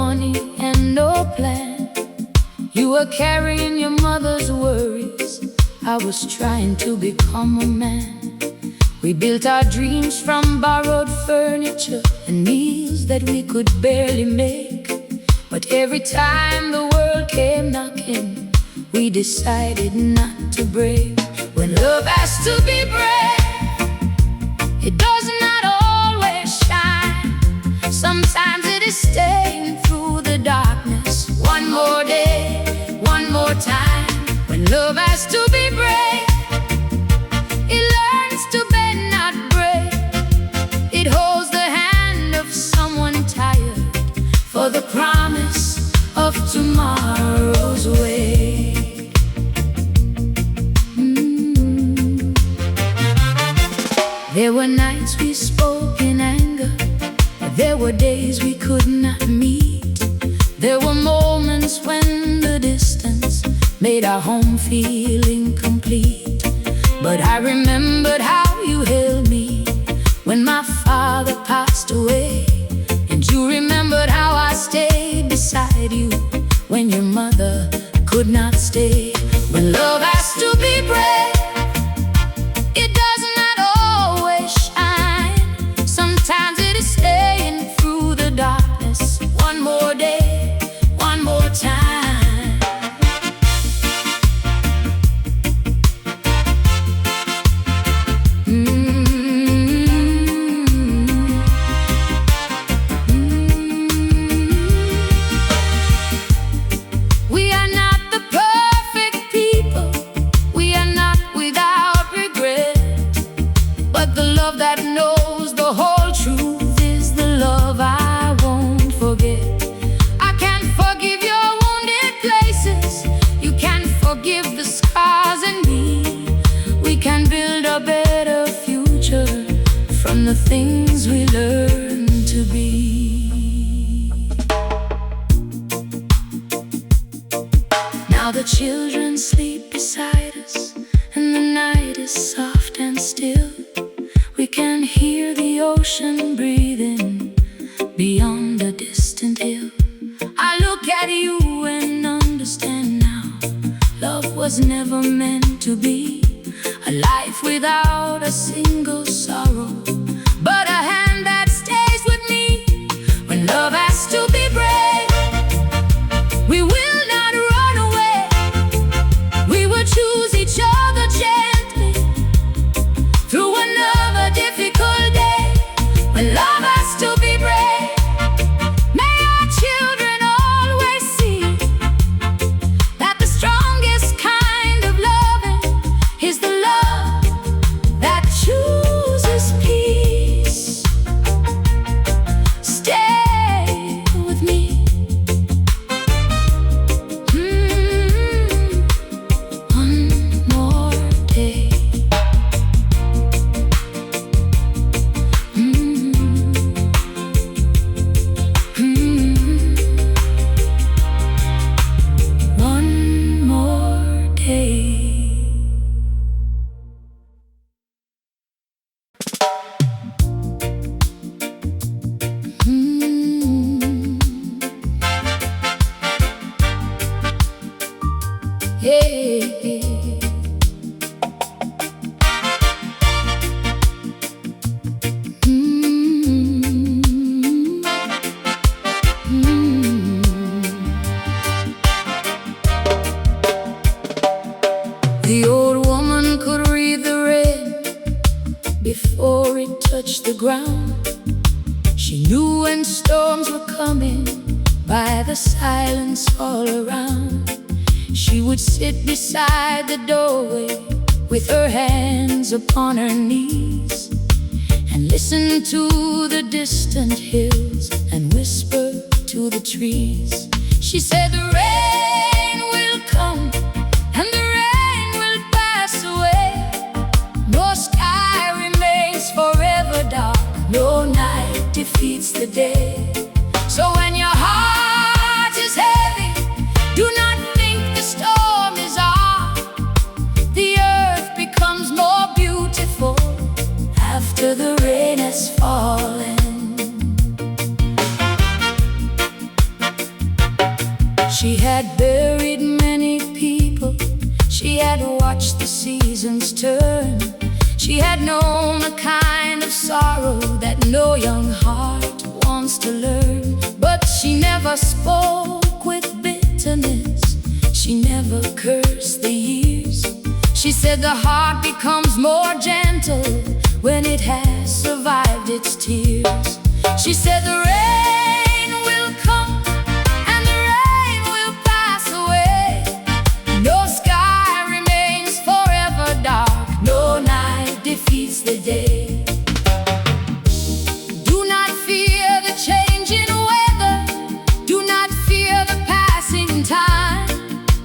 money and no plan. You were carrying your mother's worries. I was trying to become a man. We built our dreams from borrowed furniture and meals that we could barely make. But every time the world came knocking, we decided not to break. When love has to be brave, it does not always shine. Sometimes it is staying through the darkness. One more day, one more time. When love has to be brave, it learns to bend, not break. It holds the hand of someone tired for the promise of tomorrow's way. There were nights we spoke in anger. There were days we could not meet. There were moments when the distance made our home feel incomplete. But I remembered how you held me when my father passed away. And you remembered how I stayed beside you when your mother could not stay. When love has to be brave, it does not always shine. Sometimes it is staying through the darkness. One more day, one more time. We are not the perfect people, we are not without regret. But the love that knows the whole truth is the love I won't forget. I can't forgive your wounded places, you can't forgive the scars in me. We can build a better future from the things we learn to be. Now the children sleep beside us, and the night is soft and still. We can hear the ocean breathing beyond a distant hill. I look at you and understand now, love was never meant to be a life without a single sorrow, but a hand that stays with me. When love has to be brave, we will not run away. We will choose each other gently through another difficult day. When love has to be brave, may our children always see that the strongest kind of loving is the love that chooses peace. Stay with me. One more day. One more day. Yeah. The old woman could read the red before it touched the ground. She knew when storms were coming by the silence all around. She would sit beside the doorway with her hands upon her knees and listen to the distant hills and whisper to the trees. She said the rain will come and the rain will pass away. No sky remains forever dark, no night defeats the day. So when your heart is heavy, do not think the storm is on. The earth becomes more beautiful after the rain has fallen. She had buried many people, she had watched the seasons turn. She had known the kind of sorrow that no young heart wants to learn. But she never spoke with bitterness, she never cursed the years. She said the heart becomes more gentle when it has survived its tears. She said the rain will come and the rain will pass away. No sky remains forever dark, no night defeats the day. Do not fear the changing weather, do not fear the passing time.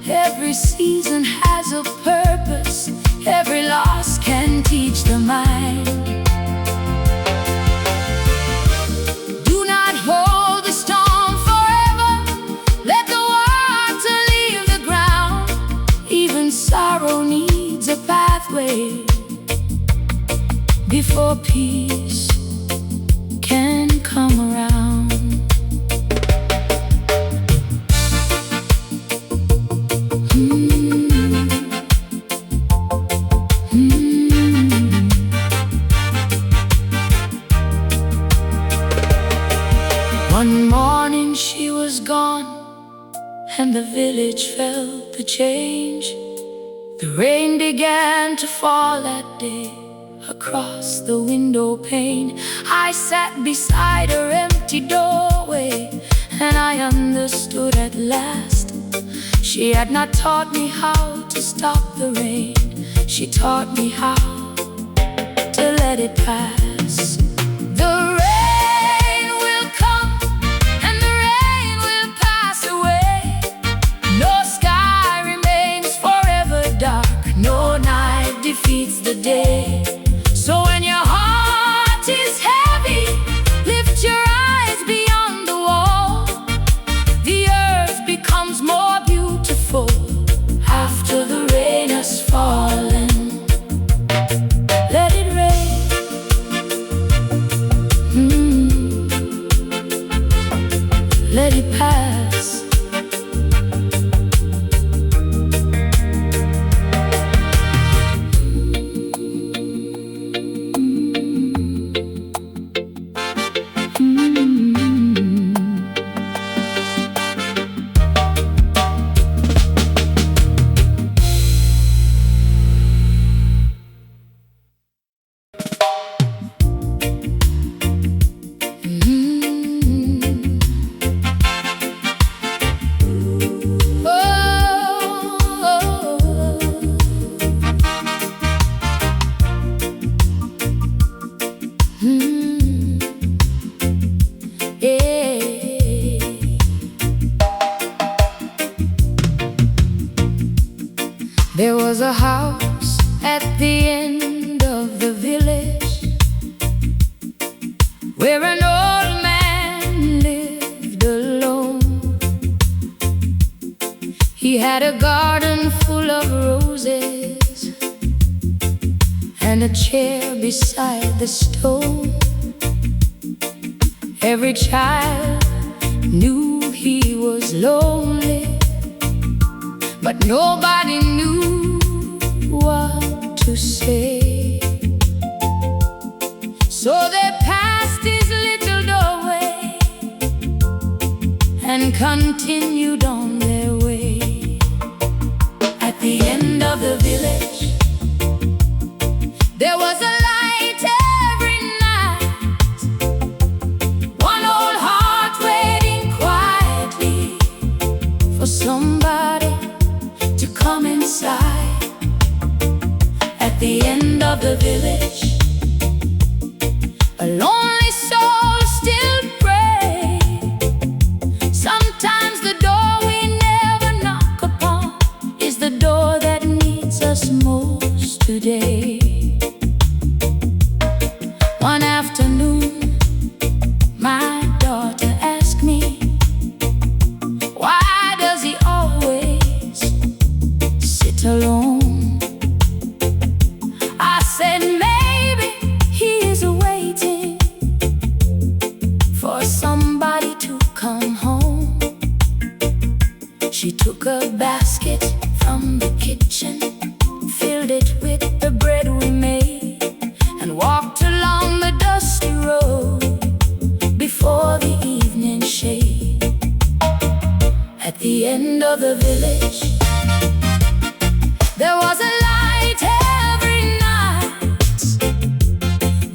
Every season has a purpose, every loss can teach the mind. Do not hold the storm forever, let the water leave the ground. Even sorrow needs a pathway before peace can come around. One morning she was gone, and the village felt the change. The rain began to fall that day across the window pane. I sat beside her empty doorway, and I understood at last. She had not taught me how to stop the rain, she taught me how to let it pass. The rain will come and the rain will pass away. No sky remains forever dark, no night defeats the day. So when your heart is heavy, lift your eyes beyond the wall. The earth becomes more beautiful after the rain has fallen. Let it rain. Let it pass. There was a house at the end of the village where an old man lived alone. He had a garden full of roses and a chair beside the stone. Every child knew he was lonely, but nobody knew what to say. So they passed his little doorway and continued on their way. At the end of the village, there was a light every night. One old heart waiting quietly for somebody to come inside. At the end of the village, a lonely soul still prays. Sometimes the door we never knock upon is the door that needs us most today. One afternoon, my daughter asked me, why does he always sit alone? I said, maybe She took a basket from the kitchen, filled it with the bread we made, and walked along the dusty road before the evening shade. At the end of the village, there was a light every night.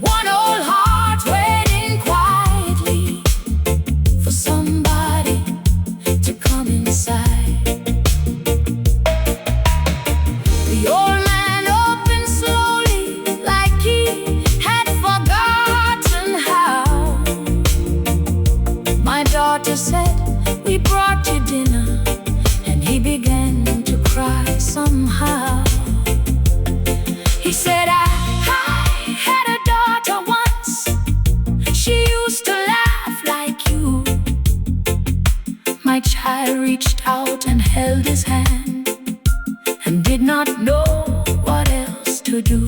One old heart waiting quietly for somebody to come inside. The old man opened slowly, like he had forgotten how. My daughter said, "We brought you dinner," and he began to cry somehow. He said, I had a daughter once. She used to laugh like you. My child reached out and held his hand and did not know what else to do.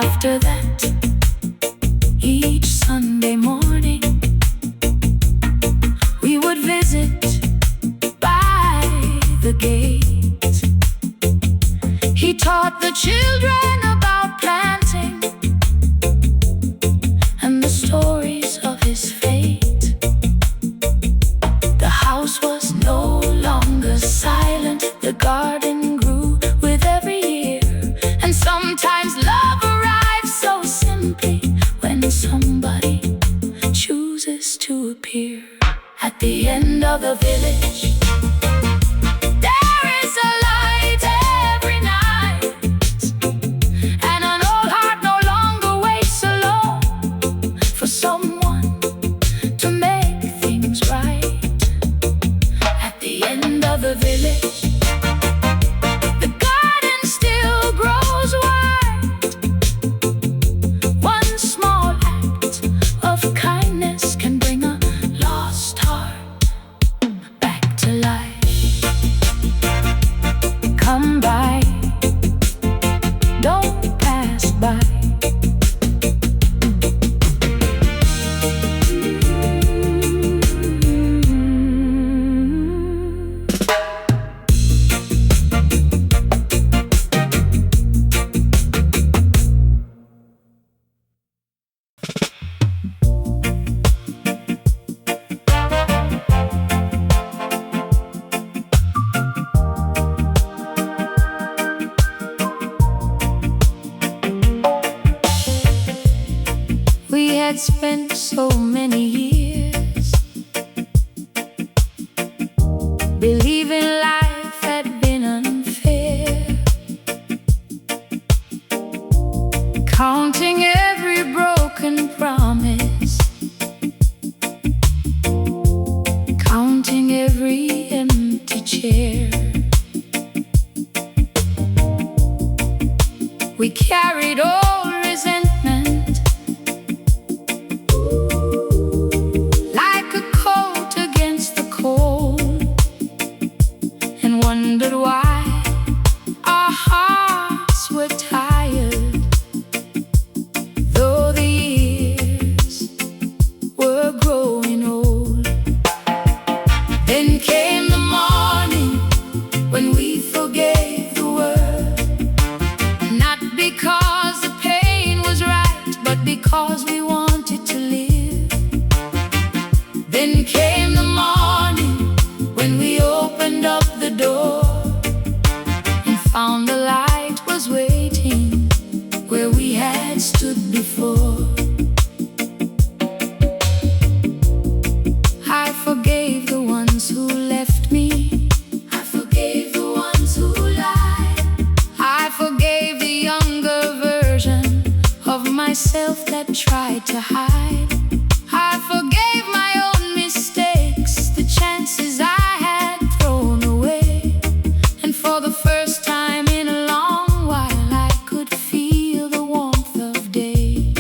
After that, each Sunday morning, we would visit by the gate. He taught the children about planting and the stories of his fate. The house was no longer silent. The garden grew with every year, and sometimes love arrives so simply when somebody chooses to appear. At the end of the village, there is a light every night, and an old heart no longer waits alone for someone to make things right. At the end of the village, the garden still grows wide. One small act of kindness can bring a lost heart back to life. Come by, don't pass by. We had spent so many years believing life had been unfair, counting every broken promise, counting every empty chair. We carried all resentment like a coat against the cold, and wondered why our hearts were tired, though the years were growing old. Then came the morning when we forgave the world, not because the pain was right, but because we wanted to live. Then came the morning when we opened up the door and found the light was waiting where we had stood before. I forgave the ones who left me. I forgave the ones who lied. I forgave the younger version of myself that tried to hide. I forgave my own mistakes, the chances I had thrown away. And for the first time in a long while, I could feel the warmth of day.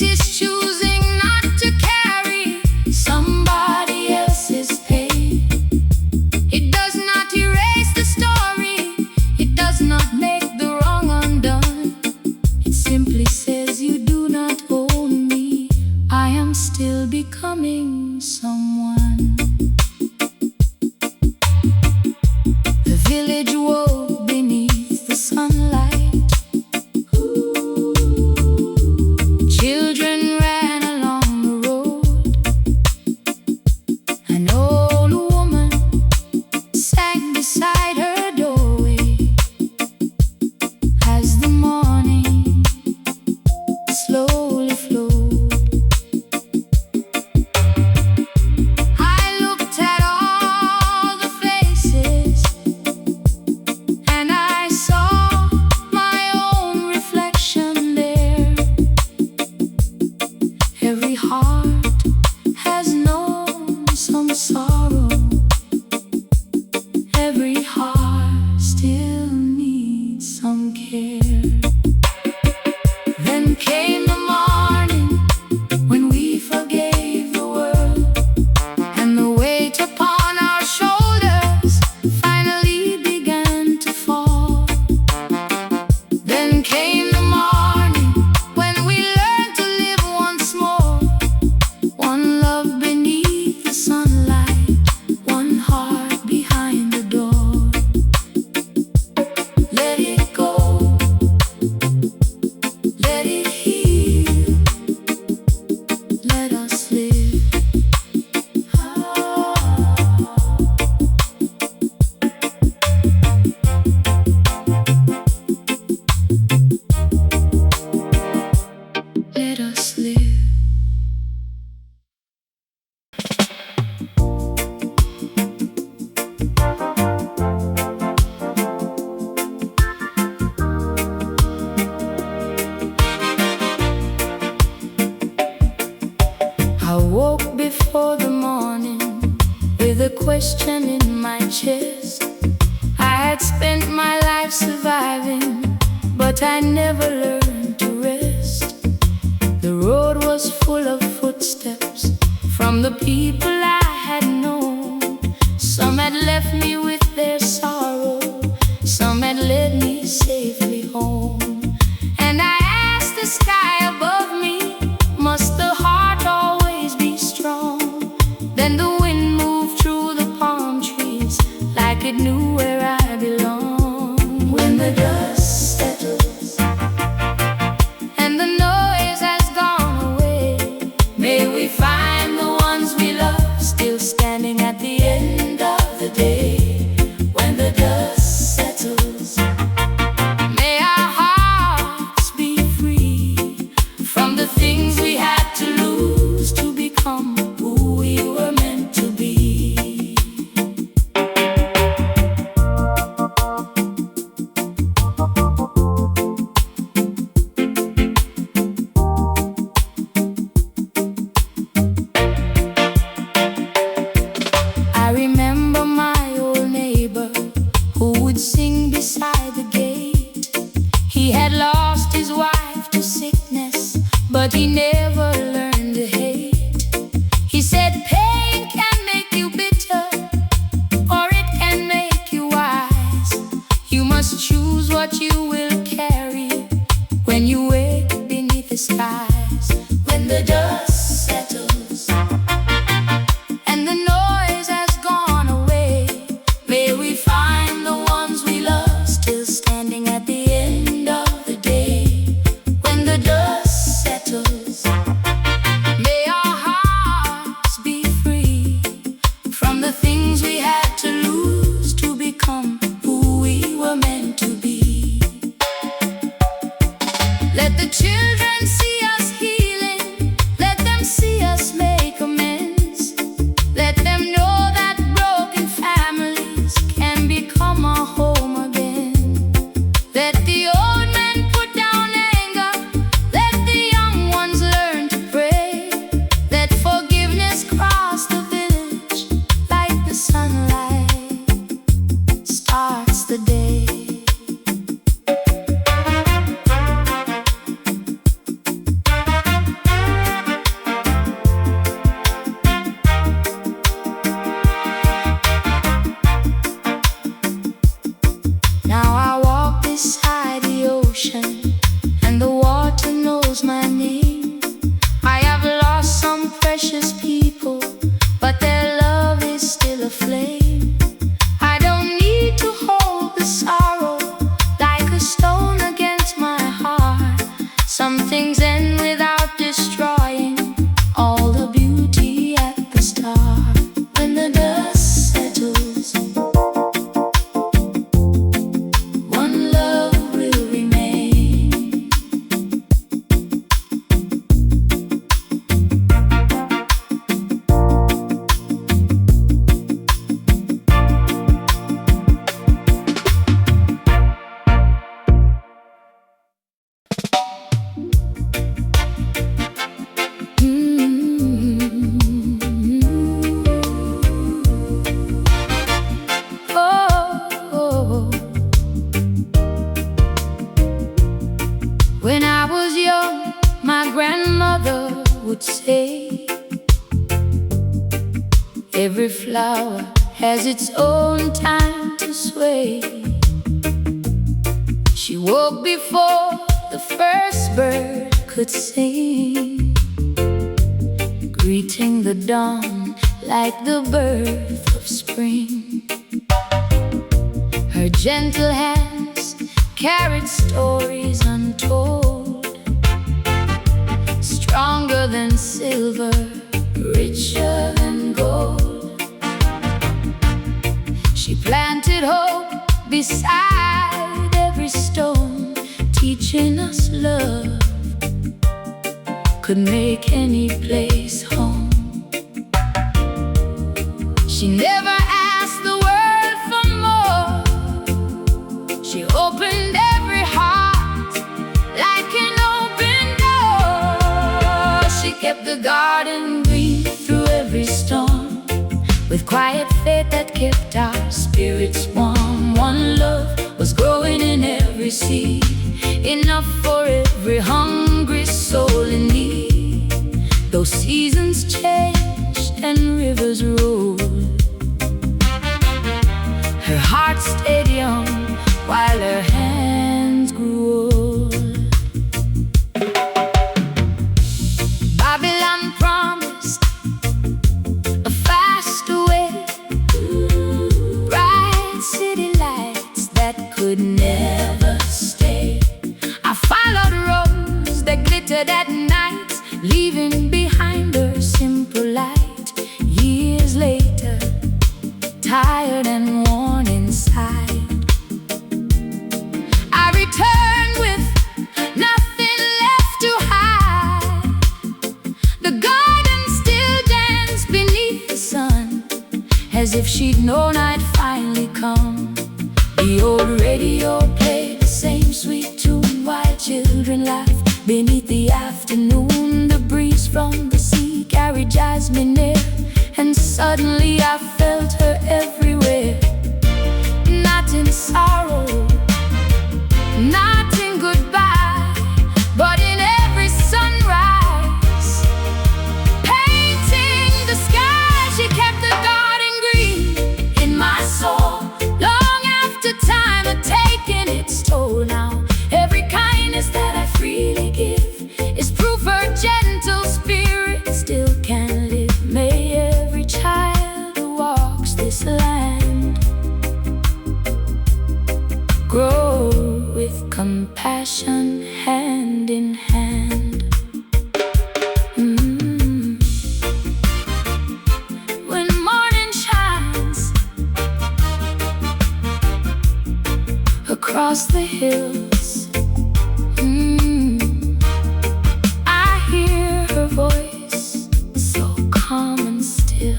is choosing not to carry somebody else's pain. It does not erase the story, it does not make the wrong undone. It simply says you do not own me, I am still becoming someone. The village woke beneath the sunlight. Children ran along the road. An old woman sang beside her doorway as the morning slowly flowed. I looked at all the faces and I saw my own reflection there. Every heart has known some sorrow. Every heart still needs some care. Then came the morning when we forgave the world, and the weight upon our shoulders finally began to fall. Then came the morning when we learned to live once more. One love beneath the sunlight, one heart behind the door. Let it go, let it heal, let us live. Let us live. I woke before the morning with a question in my chest. I had spent my life surviving, but I never learned to rest. The road was full of footsteps from the people I had known. Some had left me with their sorrow, some had led me safely home. And I asked the sky above me, must the heart always be strong? Then the wind moved through the palm trees like it knew where I belong. When the dust settles and the noise has gone away, may we find the ones we love still standing at the end of the day. When the dust settles, may our hearts be free from the things we had to lose to become who we were meant to be. I remember my old neighbor who would sing beside the gate. He had lost his wife to sickness, but he never learned to hate. He said pain can make you bitter, or it can make you wise. You must choose what you will carry when you wake beneath the skies. When the dust settles and the noise has gone away, may we find the ones we love still standing at the end of the day. When the dust settles, may our hearts be free from the things we had to lose to become who we were meant to be. Let the children see us healing, let them see us make amends. Let them know that broken families can become a home again. Let the old men put down anger, let the young ones learn to pray. Let forgiveness cross the village like the sunlight starts the day. Some things end without destroying all the beauty at the start. When the dust settles, one love will remain. When I was young, my grandmother would say, every flower has its own time to sway. She woke before the first bird could sing, greeting the dawn like the birth of spring. Her gentle hands carried stories untold, stronger than silver, richer than gold. She planted hope beside every stone, teaching us love could make any place home. She never asked the world for more. She opened every heart like an open door. She kept the garden green through every storm, with quiet faith that kept our spirits warm. One love was growing in every seed, enough for every hungry soul in need. Though seasons changed and rivers rolled, her heart stayed young while her hands grew old. Babylon promised a faster way, bright city lights that could never stay. I followed roads that glittered at night, leaving behind her simple light. Years later, tired and worn inside, I returned with nothing left to hide. The garden still danced beneath the sun, as if she'd known I'd finally come. The old radio played the same sweet tune while children laughed beneath the afternoon. The breeze from the sea carried jasmine air, and suddenly I felt her everywhere. Not in sorrow, not in goodbye, but in every sunrise, painting the sky. She kept the garden green in my soul, long after time had taken its toll. Now every kindness that I freely give is proof her gentle spirit still can live. May every child who walks this land grow with compassion hand in hand. When morning shines across the hills, I hear her voice so calm and still.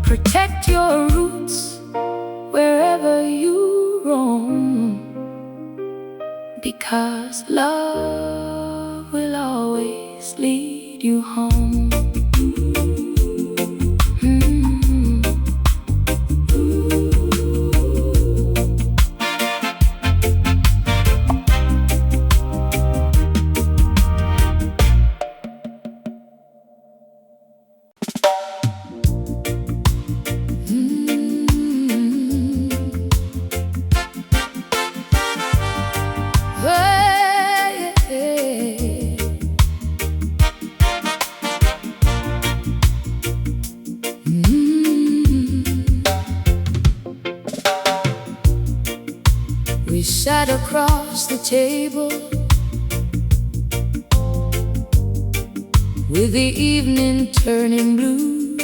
Protect your roots wherever you roam, because love will always lead you home. We sat across the table, with the evening turning blue.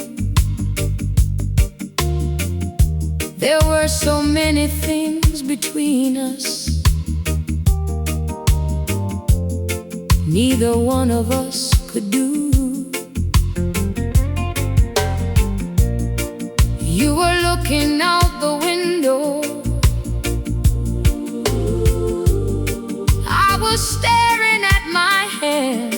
There were so many things between us, neither one of us could do. You were looking out the window, I was staring at my hands.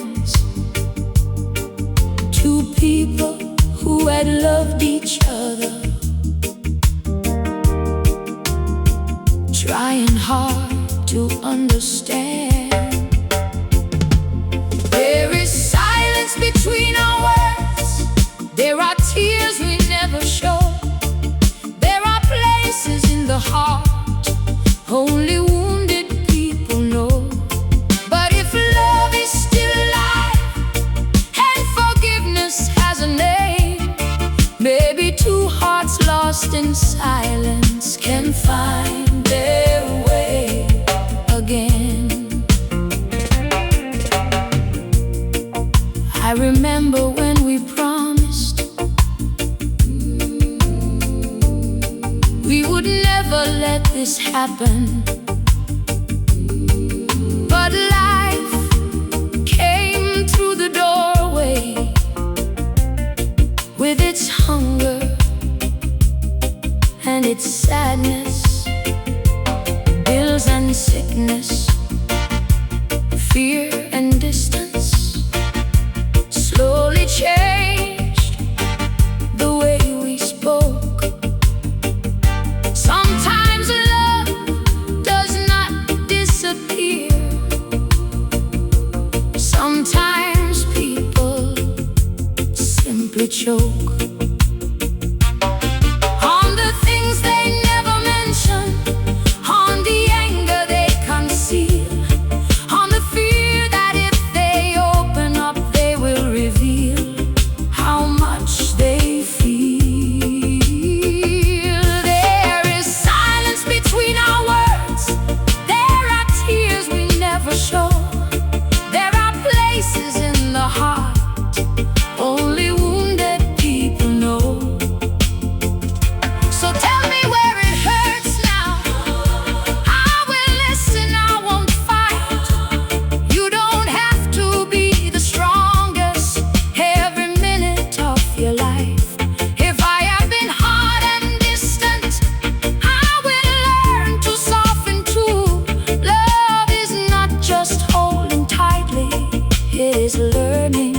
Two people who had loved each other, trying hard to understand. There is silence between our words, there are tears we never show. There are places in the heart only wounded people know. But if love is still alive and forgiveness has a name, maybe two hearts lost in silence can find their way again. I remember when we promised we would never let this happen. But life came through the doorway with its hunger and its sadness, bills and sickness, fear and distance, slowly changed the way we spoke. Sometimes love does not disappear. Sometimes people simply choke on the things they never mention, on the anger they conceal, on the fear that if they open up they will reveal how much they feel. There is silence between our words, there are tears we never show. There are places in the heart only wounded people know. So tell me where it hurts now, I will listen, I won't fight. You don't have to be the strongest every minute of your life. If I have been hard and distant, I will learn to soften too. Love is not just holding tightly, it is learning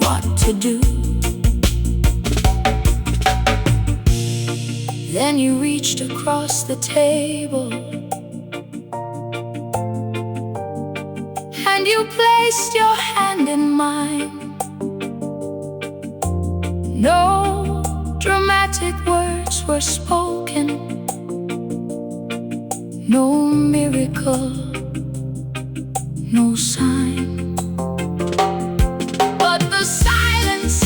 what to do. Then you reached across the table and you placed your hand in mine. No dramatic words were spoken, no miracle, no sign. But the silence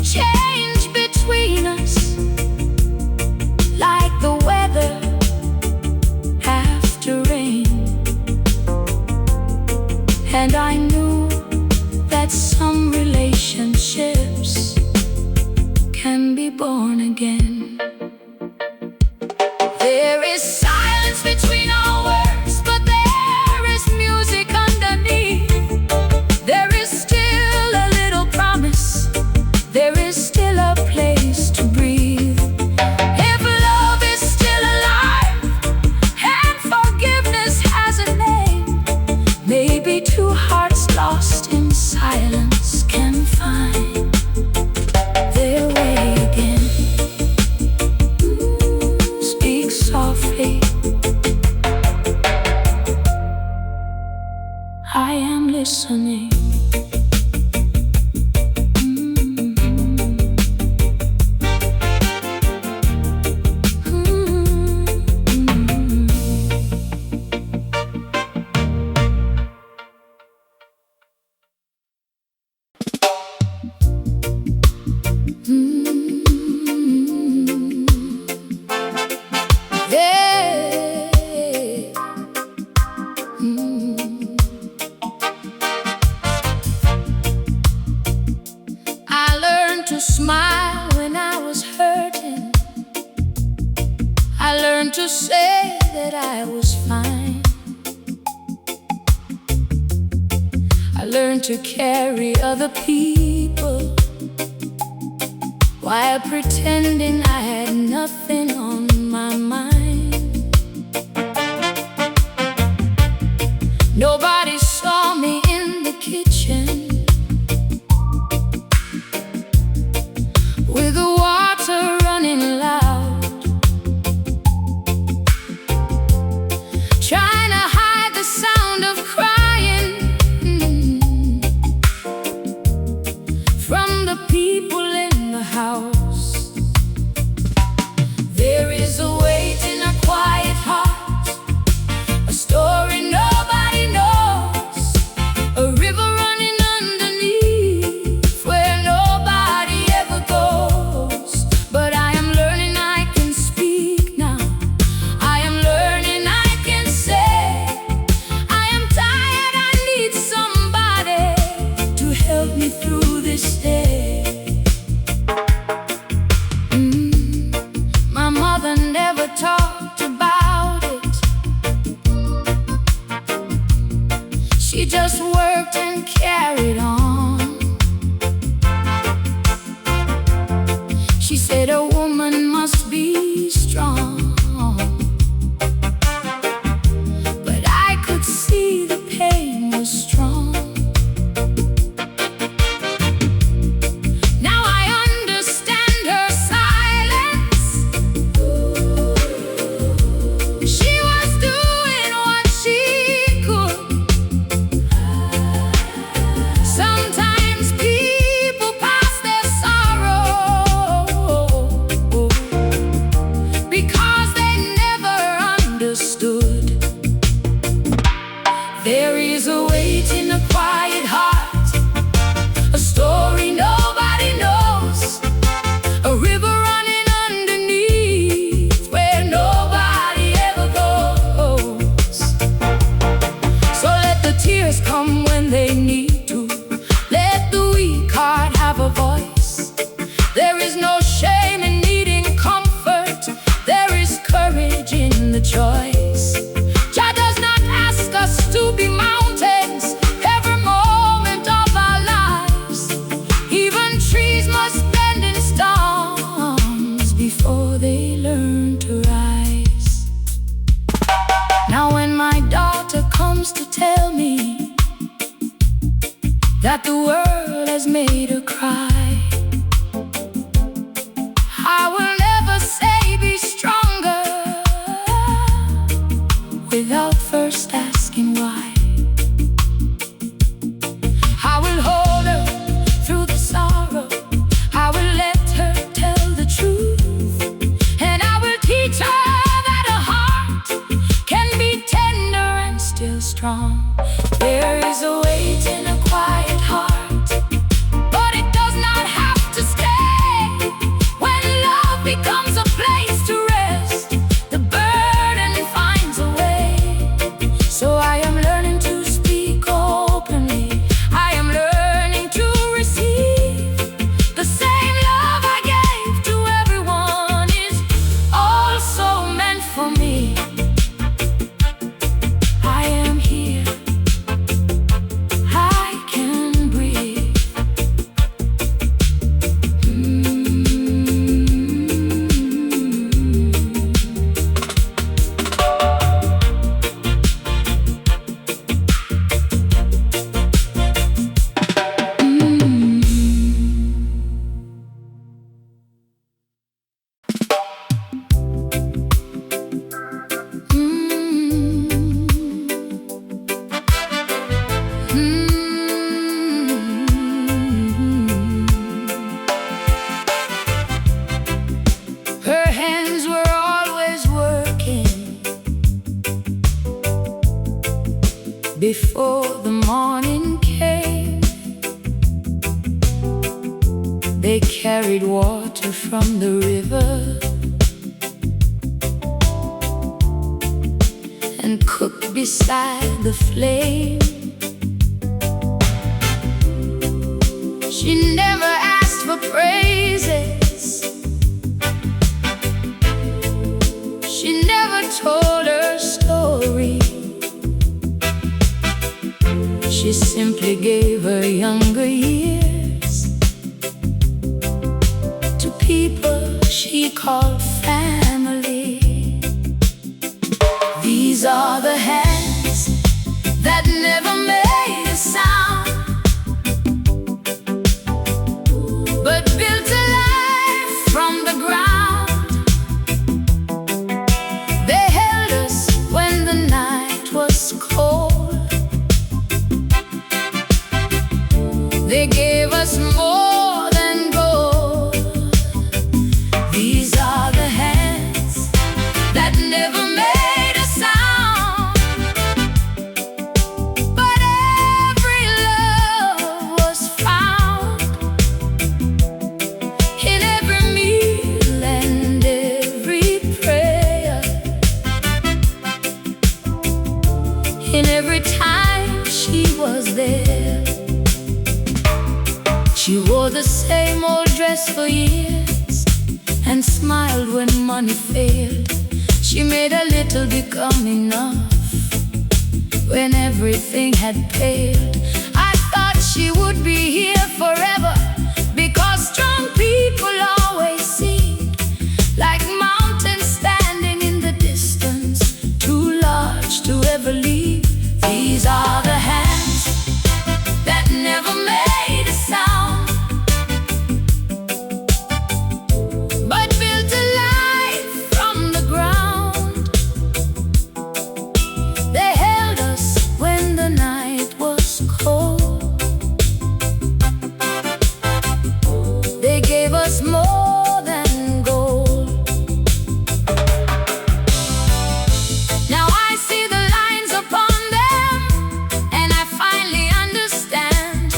changed between us like the weather after rain. And I knew that some relationships can be born again. There is silence between our words, but there is music underneath. There is still a little promise, there is still a place to breathe. If love is still alive and forgiveness has a name, maybe two hearts lost in silence can find their way again. Speak softly, I am listening. learned to carry other people while pretending I had nothing on my mind. Nobody saw me in the kitchen with the water running loud, trying to hide the sound of crying from the people in the house. There is a weight in a quiet heart, a story nobody knows, a river running underneath where nobody ever goes. But I am learning I can speak now. I am learning I can say I am tired, I need somebody to help me through this day. My mother never talked about it. She just worked and carried on. She said a woman must be strong, but I could see the pain was strong. Now I understand her silence. She was doing what she could. Sometimes people pass their sorrow because they never understood. There is a weight in a quiet heart, a story nobody knows, a river running underneath where nobody ever goes. So let the tears come when they need to. Let the weak heart have a voice. There is no shame in needing comfort. There is courage in the choice. Jah does not ask us to be mountains every moment of our lives. Even trees must bend in storms before they learn to rise. Now when my daughter comes to tell me that the world has made her cry, I will never say be stronger without first asking why. I will hold her through the sorrow. I will let her tell the truth, and I will teach her that a heart can be tender and still strong. There is a weight in a quiet heart, but it does not have to stay. When love becomes a place to rest, the burden finds a way. So I am learning to speak openly. I am learning to receive the same love I gave to everyone is also meant for me. I am here, I can breathe. Her hands were always working before the morning came. They carried water from the river and cooked beside the flame. She never asked for praises. She never told her story. She She simply gave her younger years to people she called family. These are the hands that never made a sound, but built a life from the ground. They held us when the night was cold. They gave us more than gold. These are the hands that never made a sound, but every love was found in every meal and every prayer, in every time she was there. She wore the same old dress for years and smiled when money failed. She made a little become enough when everything had paled. I thought she would be here forever, because strong people always seemed like mountains standing in the distance, too large to ever leave. These are the hands that never made a sound, more than gold. Now I see the lines upon them, and I finally understand.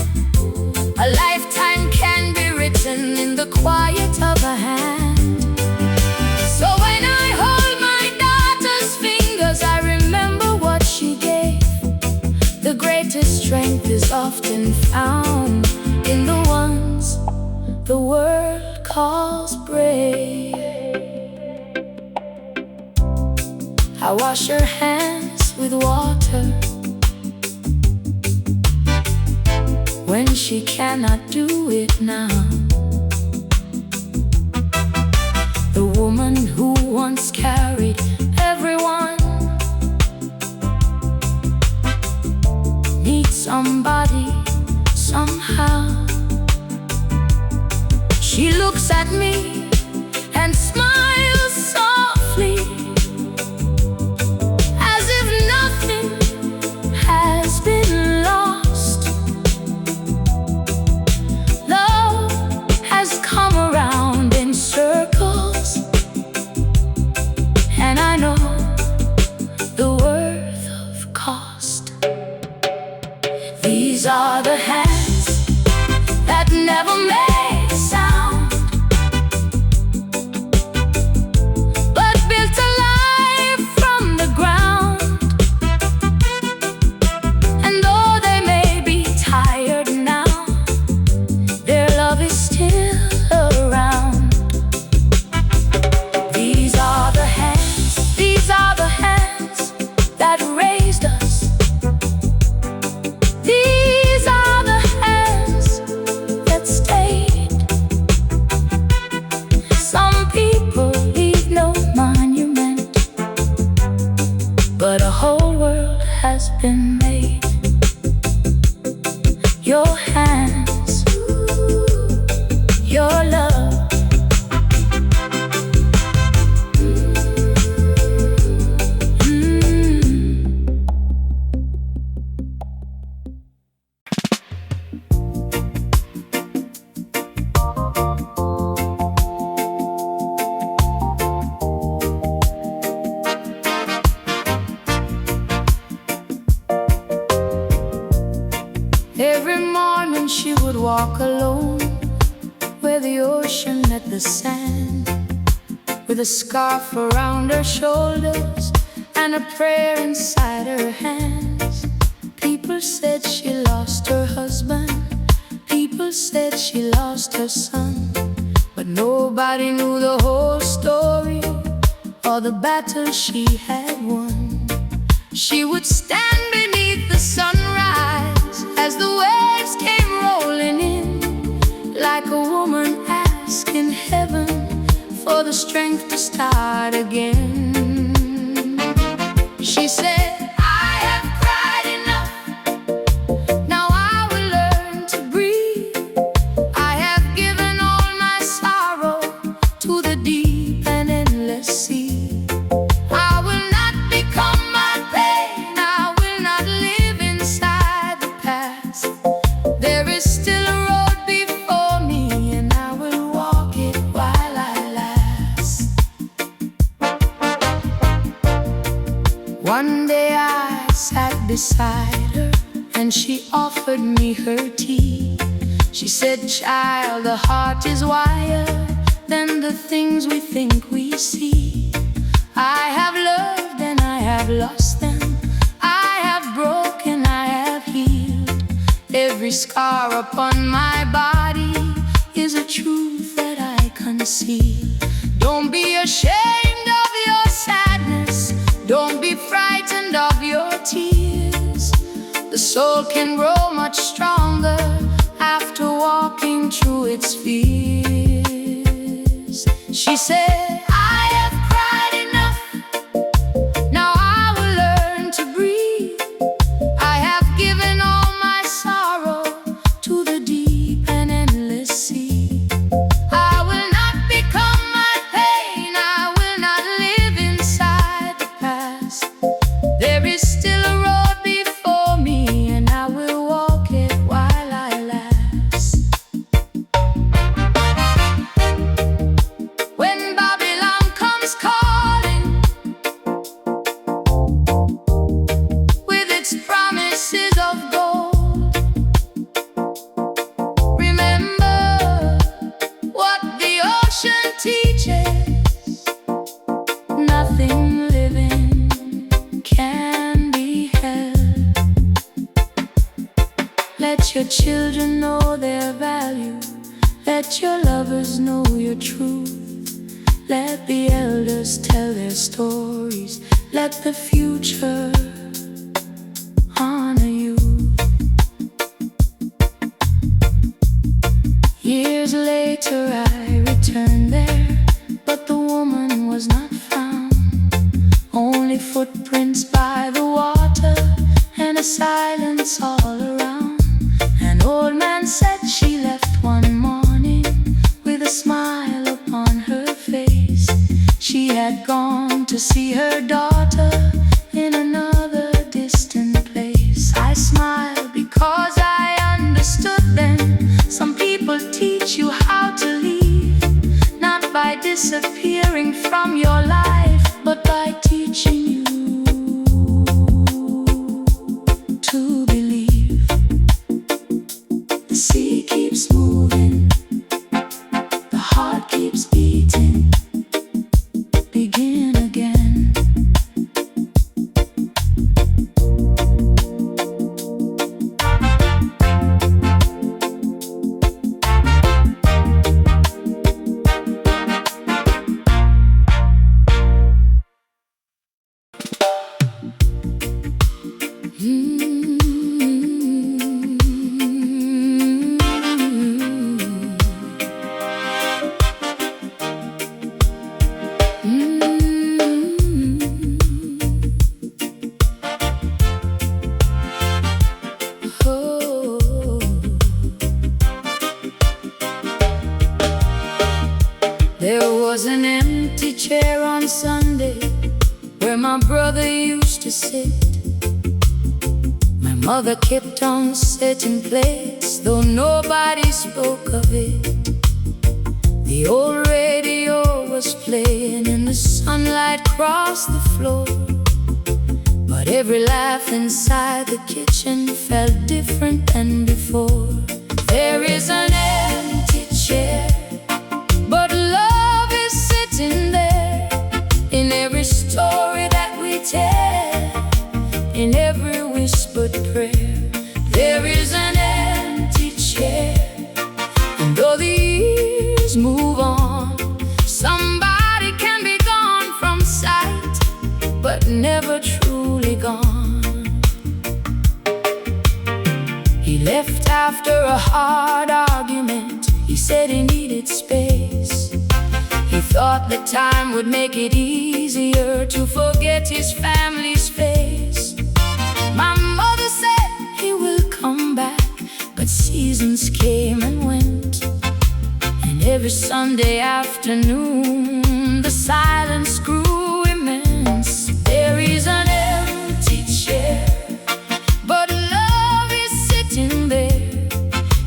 A lifetime can be written in the quiet of a hand. So when I hold my daughter's fingers, I remember what she gave. The greatest strength is often found in the ones the world calls brave. I wash her hands with water when she cannot do it now. The woman who once carried everyone needs somebody somehow. She looks at me and smiles softly, as if nothing has been lost. Love has come around in circles, and I know the worth of cost. These are the hands that never made a sound, but a whole world has been made. Your hands, your love. Every morning she would walk alone where the ocean met the sand, with a scarf around her shoulders and a prayer inside her hands. People said she lost her husband, people said she lost her son, but nobody knew the whole story or the battle she had won. She would stand beneath the sunrise in heaven for the strength to start again. She said, I have cried enough, now I will learn to breathe. I have given all my sorrow to the deep and endless sea. I will not become my pain, I will not live inside the past. There is still a road before me, and I will walk it while I last. One day I sat beside her, and she offered me her tea. She said, child, the heart is wider than the things we think we see. I have loved and I have lost them, I have broken, I have healed. Every scar upon my body is a truth that I conceal. Don't be ashamed of your sadness, don't be frightened of your tears. The soul can grow much stronger after walking through its fears. She said, I have cried enough, now I will learn to breathe. I have given all my sorrow to the deep and endless sea. I will not become my pain, I will not live inside the past. There is still a road before me, and I will walk it while I last. When Babylon comes calling with its promises of gold, remember what the ocean teaches: nothing living can be held. Let your children know their value, let your lovers know your truth. Let the elders tell their stories, let the future honor you. Years later I returned there, but the woman was not found. Only footprints by the water and a silence all around. An old man said she left one morning with a smile upon her face. She had gone to see her daughter in another distant place. I smiled because I understood then. Some people teach you how to leave, not by disappearing from your life, but by teaching you to believe. The sea keeps moving, the heart keeps beating. Begin again. There was an empty chair on Sunday where my brother used to sit. My mother kept on setting plates, though nobody spoke of it. The old radio was playing and the sunlight crossed the floor, but every laugh inside the kitchen felt different than before. There is an empty chair, but love is sitting there. In every story that we tell, in every whispered prayer, there is an empty chair. And though the years move on, somebody can be gone from sight, but never truly gone. He left after a hard argument. He said he needed space. thought that time would make it easier to forget his family's face. My mother said he will come back, but seasons came and went, and every Sunday afternoon the silence grew immense. There is an empty chair, but love is sitting there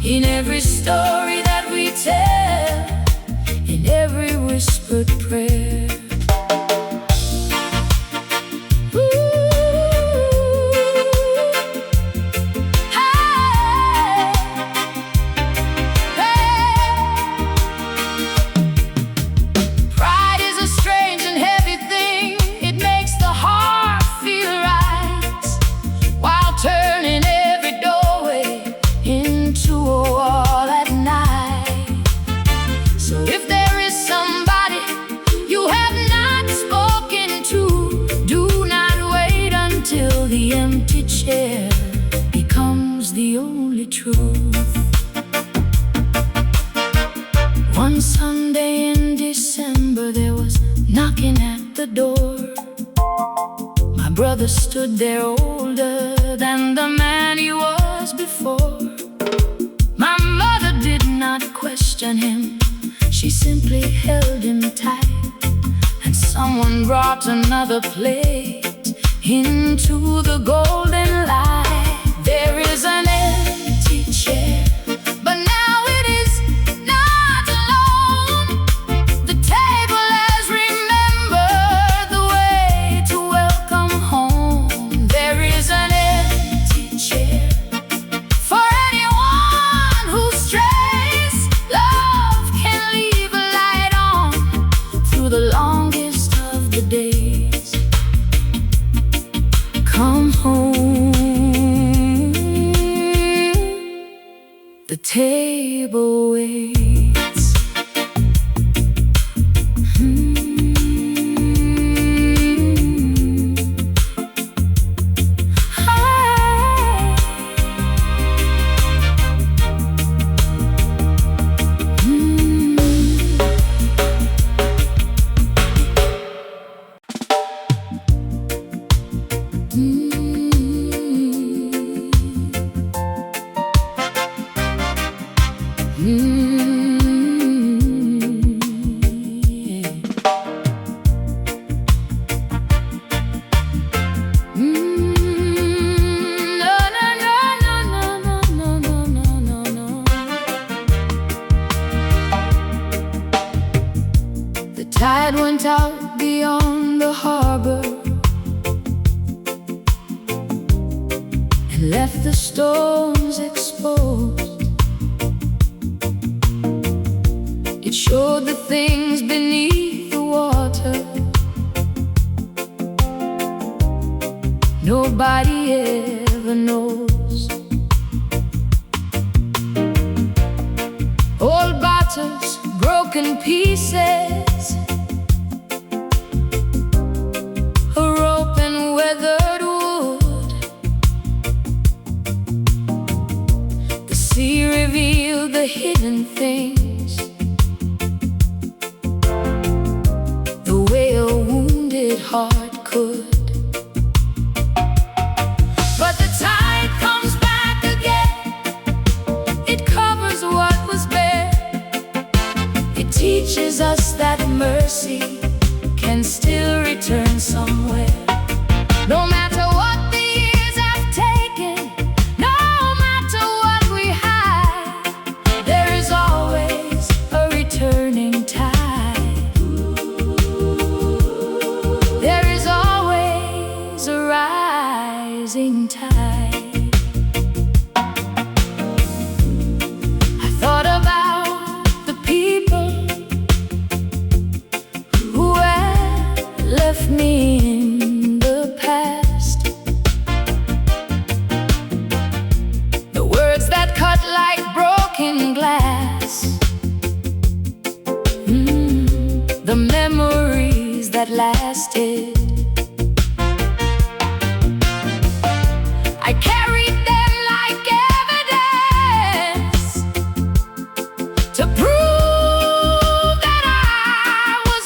in every story that we tell, in every whispered prayer. Pride is a strange and heavy thing. It makes the heart feel right, while turning every doorway into a wall at night. So if there is somebody you have not spoken to, do not wait until the empty chair becomes the only truth. One Sunday in December, there was knocking at the door. My brother stood there older than the man he was before. My mother did not question him, she simply held him tight, and someone brought another plate into the golden light. There is an empty chair, but now it is not alone. The table has remembered the way to welcome home. There is an empty chair for anyone who strays. Love can leave a light on through the longest of the days. Come home, the table waits. The tide went out beyond the harbor and left the stones exposed. It showed the things beneath the water nobody ever knows. Old bottles, broken pieces, a rope and weathered wood. The sea revealed the hidden things, the way a wounded heart could. But the tide comes back again, it covers what was bare. It teaches us that mercy can still return somewhere. No matter what the years have taken, no matter what we hide, there is always a returning tide. There is always a rising tide. I thought about the people who had left me in the past, the words that cut like broken glass, the memories that lasted. I carried them like evidence to prove that I was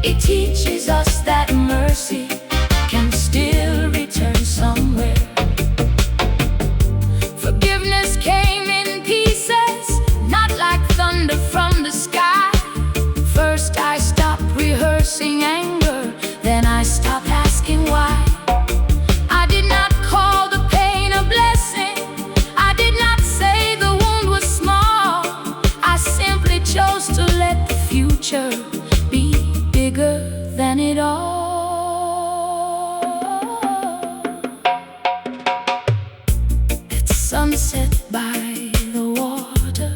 It teaches us that mercy can still return somewhere. Forgiveness came in pieces, not like thunder from the sky. First I stopped rehearsing anger, then I stopped asking why. I did not call the pain a blessing, I did not say the wound was small. I simply chose to let the future be bigger than it all. At sunset by the water,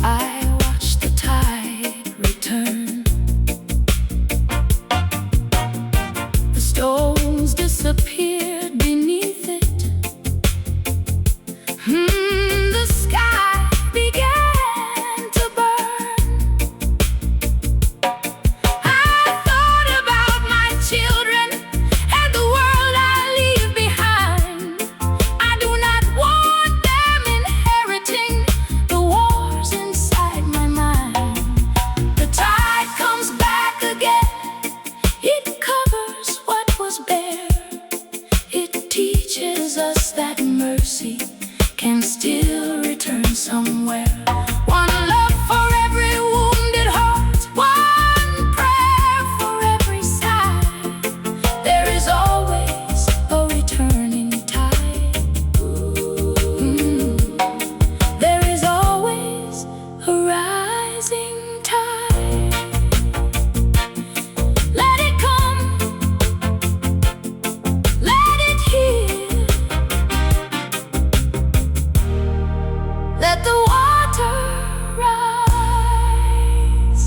I watched the tide return. The stones disappeared beneath it. The sky began to burn. I thought about my children and the world I leave behind. I do not want them inheriting the wars inside my mind. The tide comes back again, it covers what was bare. It teaches us that mercy can still return somewhere. One love for every wounded heart, one prayer for every sigh. There is always a returning tide. There is always a rising tide. Let it come, let it heal. Let the water rise.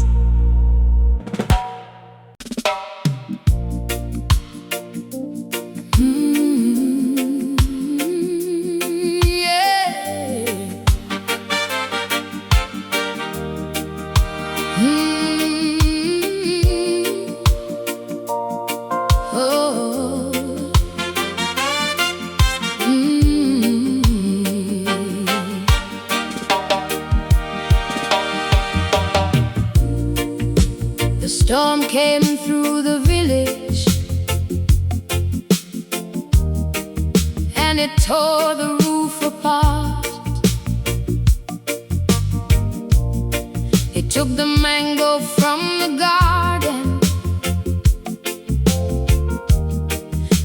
Yeah. Oh. The storm came through the village, and it tore the roof apart. It took the mango from the garden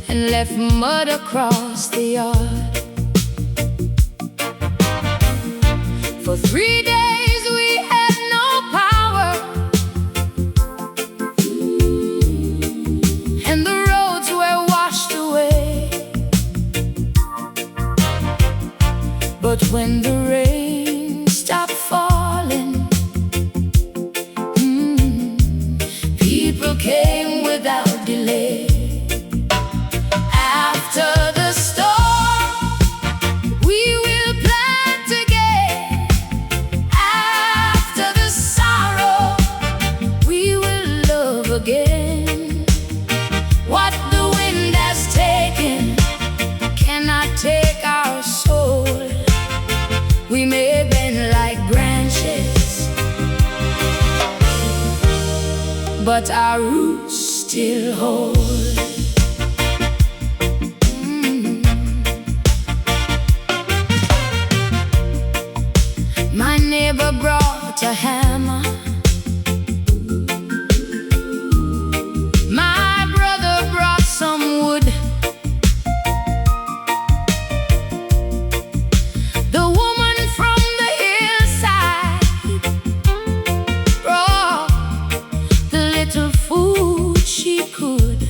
and left mud across the yard. For 3 days we had no power, and the roads were washed away. But when the rain stopped falling, people came without delay. After the storm, we will plant again. After the sorrow, we will love again. What the wind has taken cannot take our soul. We may bend like branches, but our roots still hold. My neighbor brought a hammer, my brother brought some wood. The woman from the hillside brought the little food she could.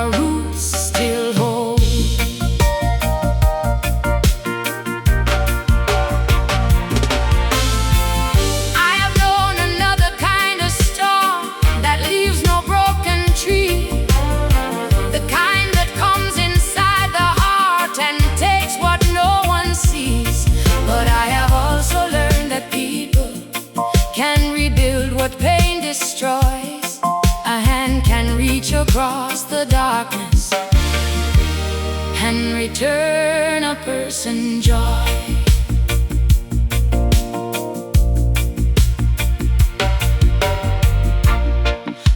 our roots still hold. I have known another kind of storm that leaves no broken tree, the kind that comes inside the heart and takes what no one sees. But I have also learned that people can rebuild what pain destroys. A hand can reach across the darkness and return a person joy.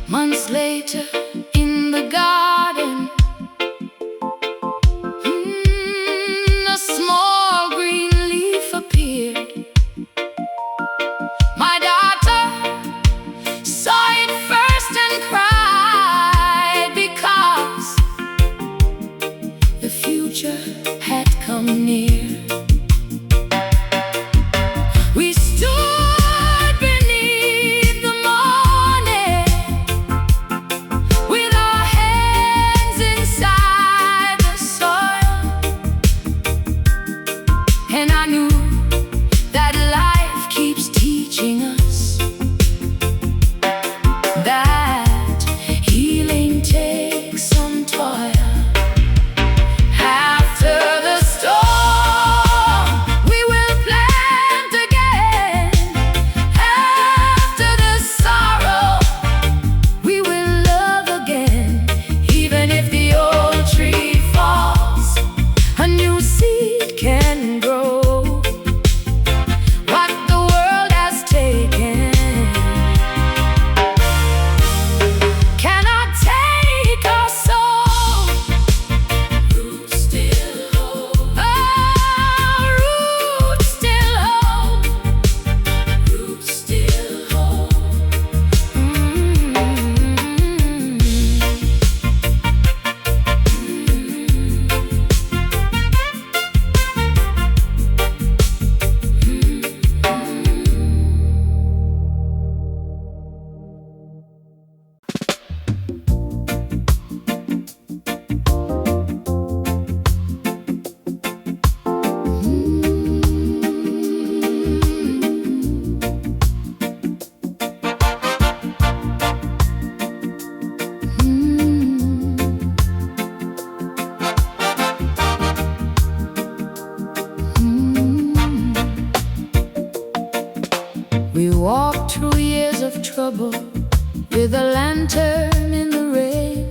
Months later in the garden, a small green leaf appeared. My daughter saw it first and cried, because the future had come near. We stood beneath the morning with our hands inside the soil, and I knew that life keeps teaching us that healing takes some toil. After the storm, we will plant again. After the sorrow, we will love again. Even if the old tree falls, a new seed can grow. What the world has taken cannot take our soul. Roots still hold. Our roots still hold. Roots still hold. We walked through years of trouble with a lantern in the rain.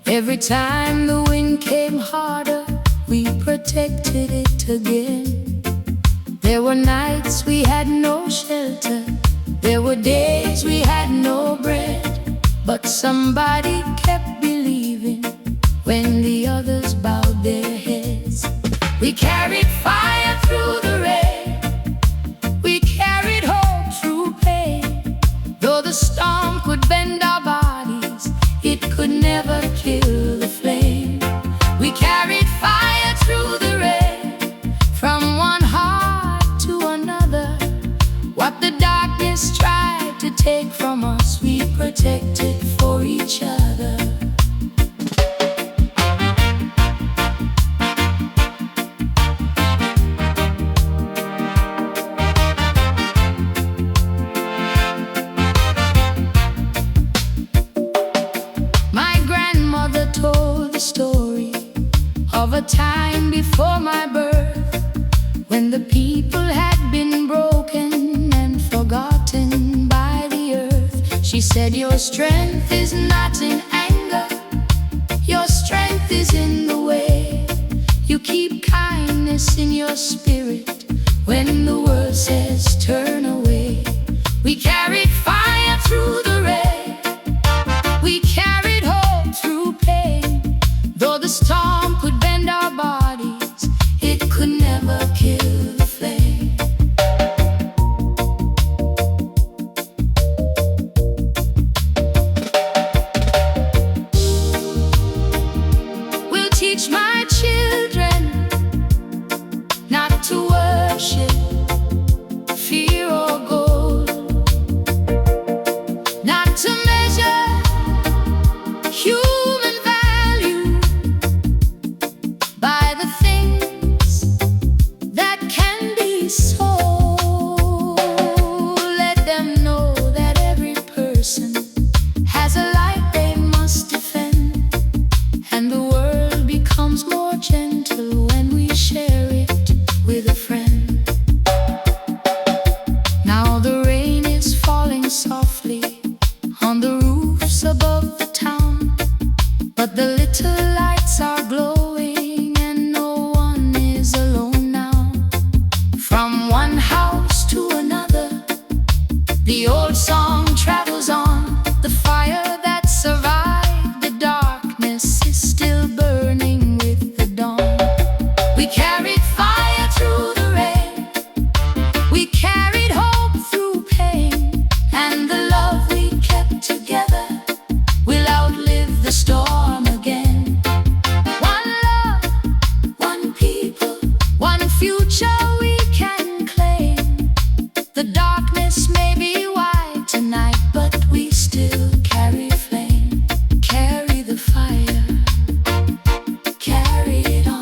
Every time the wind came harder, we protected it again. There were nights we had no shelter, there were days we had no bread, but somebody kept believing when the others bowed their heads. We carried fire through the rain, we carried hope through pain. Though the storm could bend our bodies, it could never kill the flame. We carried fire through the rain, from one heart to another. What the darkness tried to take from us, we protected for each other. My grandmother told the story of a time before my birth, when the people had been broken and forgotten by the earth. She said, your strength is not in anger, your strength is in the way you keep kindness in your spirit when the world says turn away. We carried fire through the rain, we carried hope through pain. Though the storm could bend our bodies, it could never kill the flame. We'll teach my children not to worship fear or gold, not to measure human value But the little lights are glowing and no one is alone now. From one house to another, the old song travels on. The fire that survived the darkness is still burning with the dawn. We carried fire through the rain, we carried hope through pain, and the love we kept together will outlive the storm again. One love, one people, one future we can claim. The darkness may be wide tonight, but we still carry flame. Carry the fire, carry it on.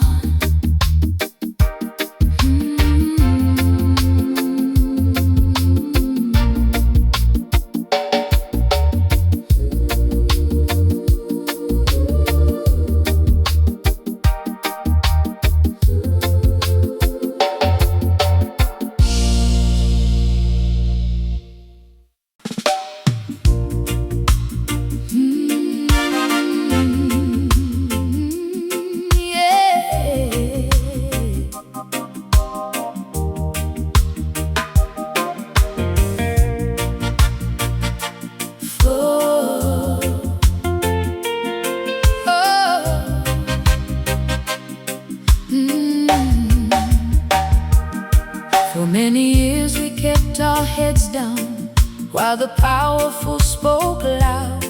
For many years we kept our heads down while the powerful spoke loud.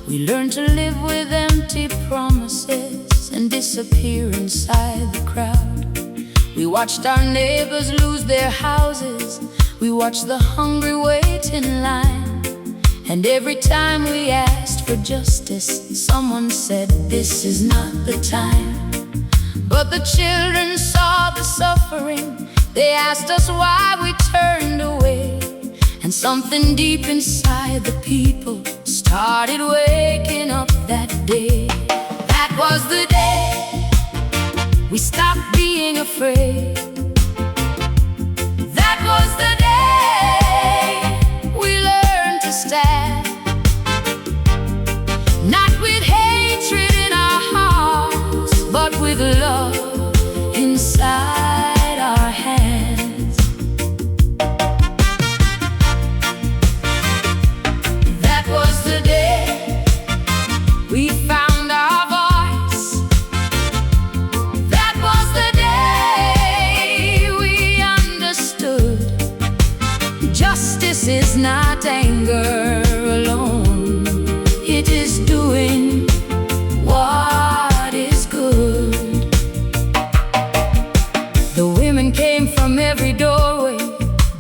We learned to live with empty promises and disappear inside the crowd. We watched our neighbors lose their houses, we watched the hungry wait in line. And every time we asked for justice, someone said, "This is not the time." But the children saw the suffering, they asked us why we turned away. And something deep inside the people started waking up that day. That was the day we stopped being afraid. That was the day we learned to stand, not with hatred in our hearts, but with love inside our hands. That was the day we found our voice. That was the day we understood justice is not anger alone, it is doing what is good. The women came from every doorway,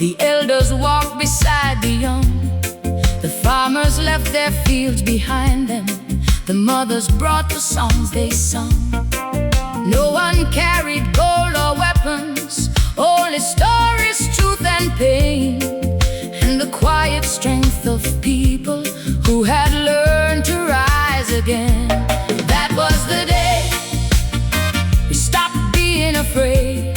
the elders walked beside the young. The farmers left their fields behind them, the mothers brought the songs they sung. No one carried gold or weapons, only stories, truth and pain, and the quiet strength of people who had learned to rise again. That was the day we stopped being afraid.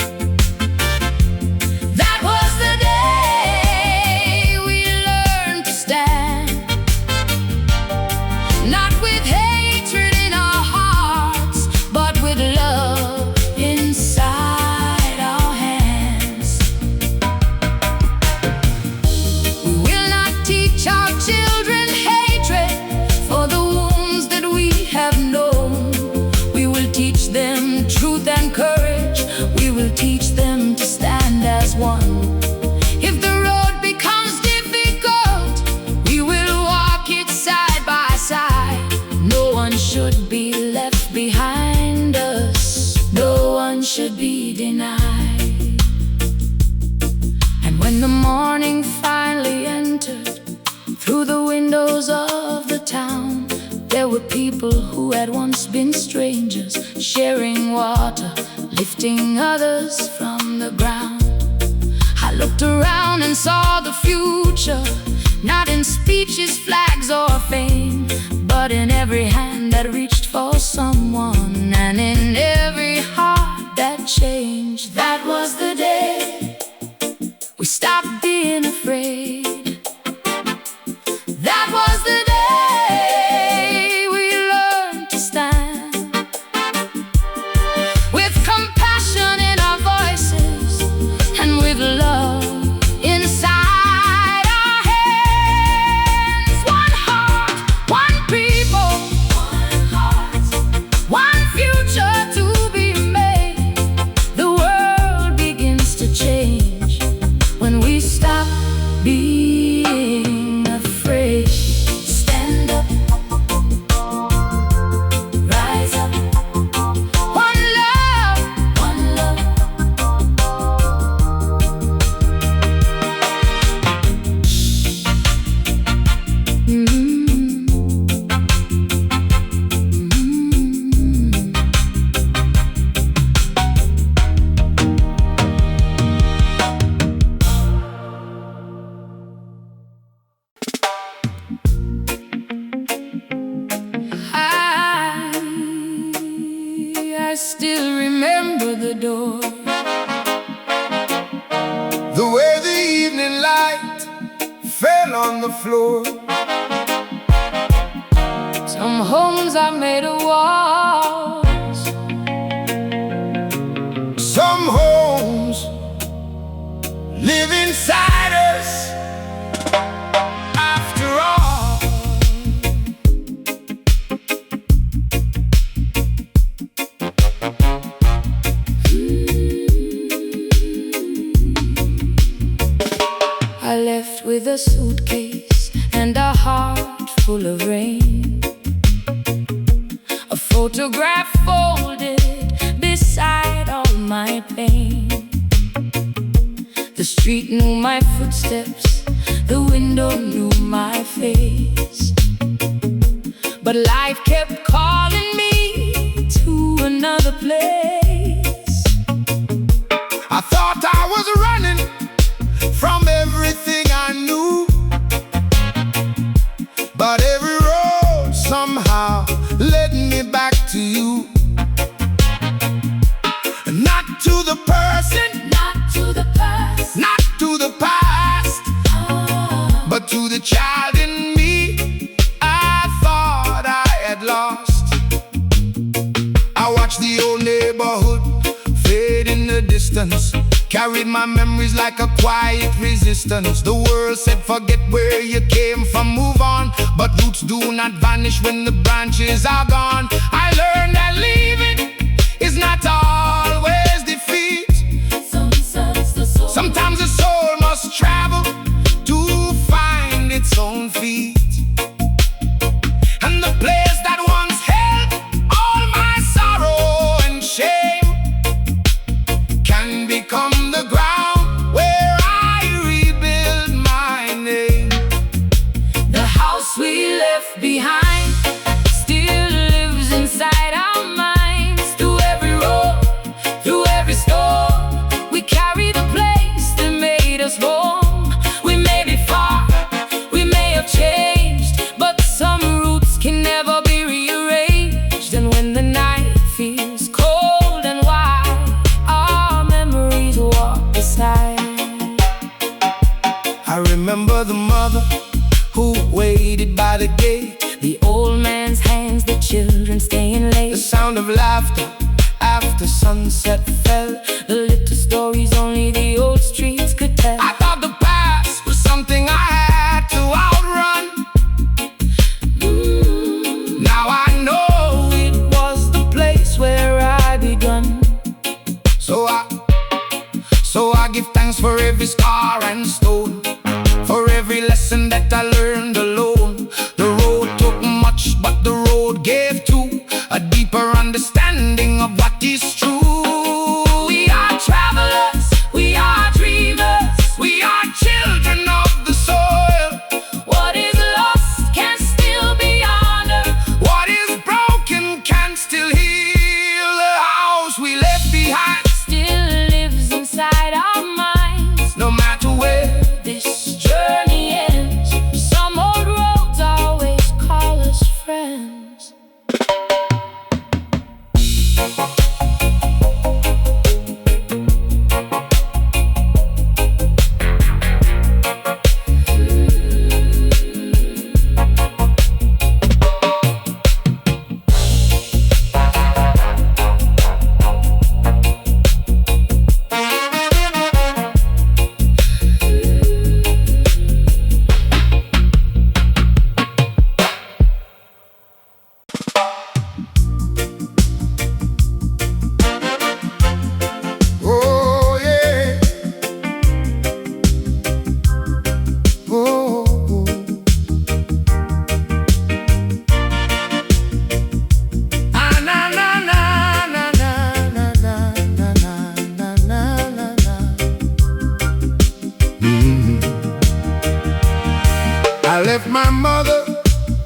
That was the day we learned to stand, not with hatred in our hearts, but with love inside our hands. We will not teach our children hatred for the wounds that we have known. We will teach them truth and courage, we will teach them to stand as one. If the road becomes difficult, we will walk it side by side. No one should be left behind us, no one should be denied. And when the morning finally entered through the windows of the town, there were people who had once been strangers, sharing water, lifting others from the ground. I looked around and saw the future, not in speeches, flags or fame, but in every hand that reached for someone, and in every heart that changed. That was the day we stopped being afraid. That was the day we learned to stand, still remember the door. The way the evening light fell on the floor. Some homes are made of walls. Some homes live inside us. After all, I left with a suitcase and a heart full of rain. A photograph folded beside all my pain. The street knew my footsteps, the window knew my face. But life kept calling me to another place. I thought I was running from everything I knew, but every road somehow led me back to you. Not to the person, Not to the past, not to the past, but to the child in me I thought I had lost. I watched the old neighborhood fade in the distance, carried my memories like a quiet resistance. The world said forget where you came from, move on, but roots do not vanish when the branches are gone. I learned that leaving is not always defeat. Sometimes the soul must travel to find its own feet. And the place that once held all my sorrow and shame can become the ground where I rebuild my name. the house we left behind still lives inside our minds. Through every road, through every storm, we carry the place that made us home. We may be far, we may have changed, but some roots can never be rearranged. And when the night feels cold and wide, our memories walk beside. I remember the mother who waited by the gate, The old man's hands, the children staying the late. sound of laughter after sunset fell. The little stories only the old streets could tell. I thought the past was something I had to outrun. Now I know it was the place where I begun. So I give thanks for every scar and stone, for every lesson that I learned alone. The road took much, but the road gave too, a deeper understanding of what is true. We are travelers, we are dreamers, We are children of the soil. what is lost can still be honored. What is broken can still heal. The house we left behind, Still lives inside our minds. no matter where. This journey ends, some old roads always call us friends. Oh yeah. Oh. Ah na na na na na na na na na na na na. I left my mother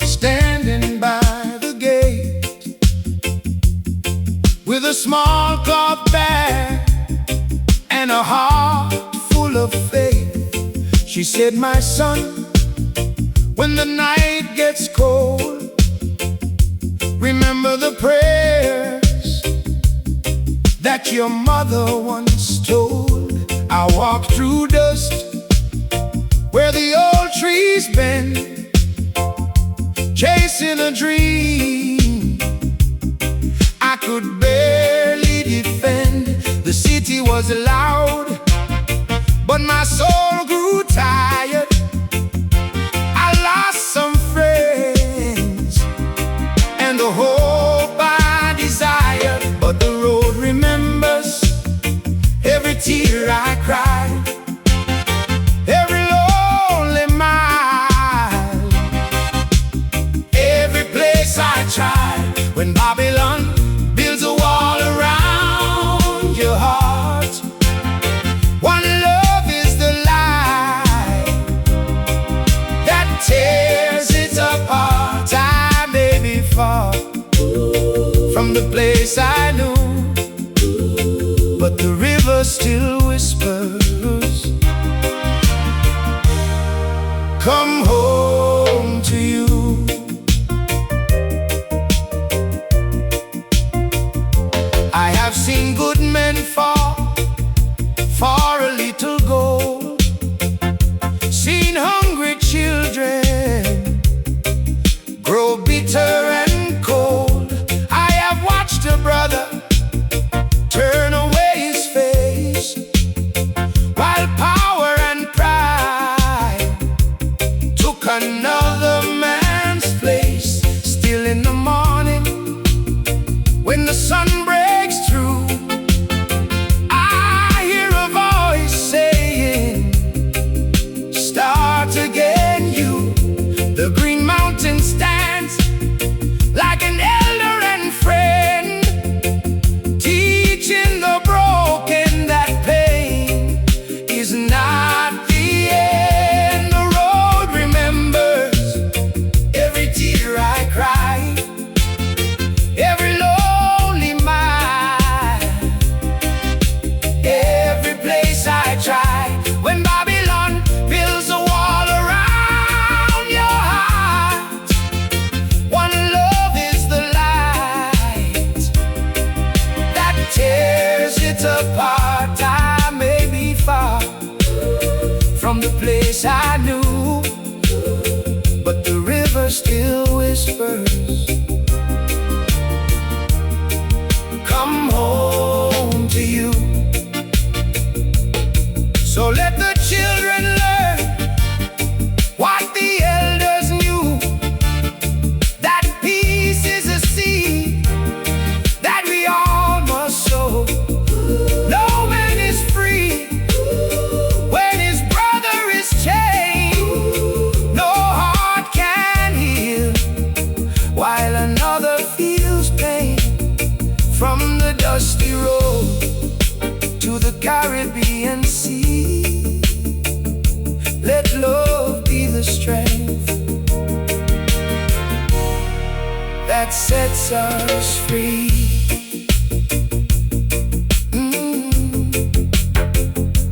standing by the gate with a small cloth bag and a heart full of faith. She said, my son, when the night gets cold, remember the prayers that your mother once told. I walk through dust where the old trees bend, chasing a dream I could barely defend. The city was loud, but my soul grew tired. I lost some friends and the hope I desired, but the road remembers every tear I cried, every lonely mile, every place I tried. When Babylon builds a wall around your heart, one love is the light that tears it apart. I may be far from the place I knew, but the river still whispers, come home to you. I have seen good men fall for a little gold, seen hungry children grow bitter and cold. I have watched a brother turn away his face, while power and pride took another man's place. Still in the morning, when the sun breaks through, I hear a voice saying, start again you. The green mountain stands like an elder and friend, teaching the broken that pain is not the end. The road remembers every tear I cried, every lonely mile, every place I tried. When Babylon builds a wall around your heart, one love is the light that tears it apart. I may be far from the place I knew, but the river still whispers, come home to you. So let the children learn what the elders knew, that peace is a seed that we all must sow. No man is free when his brother is chained. No heart can heal while another feels pain. From the dusty road to the Caribbean Sea, let love be the strength that sets us free.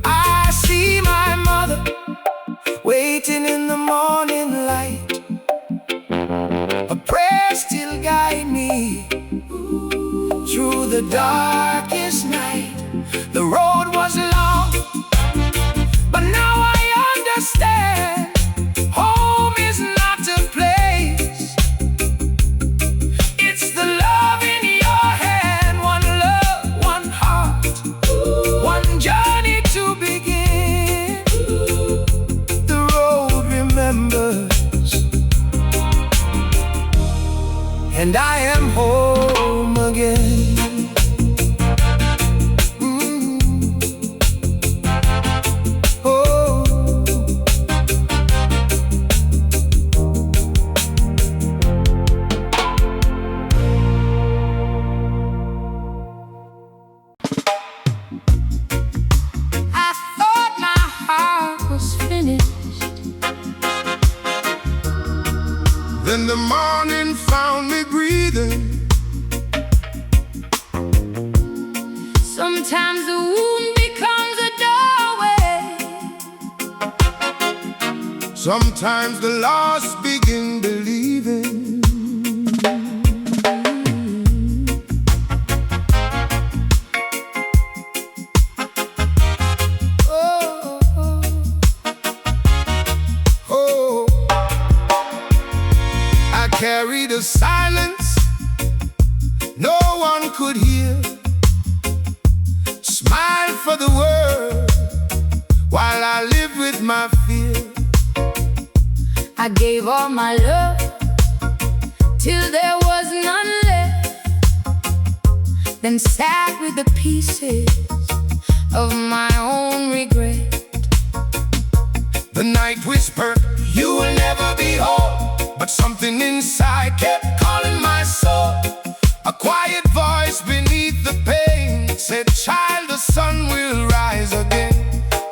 I see my mother waiting in the morning light, a prayer still guide me through the darkest night. The road was long, but now I understand, home is not a place, it's the love in your hand. One love, one heart, one journey to begin. The road remembers, and I am home again. Then the morning found me breathing. Sometimes a wound becomes a doorway. Sometimes the lost begin believing. could hear. Smile for the world while I live with my fear. I gave all my love till there was none left, then sat with the pieces of my own regret. The night whispered, you will never be whole, but something inside kept calling my soul. A quiet voice beneath the pain said, child, the sun will rise again.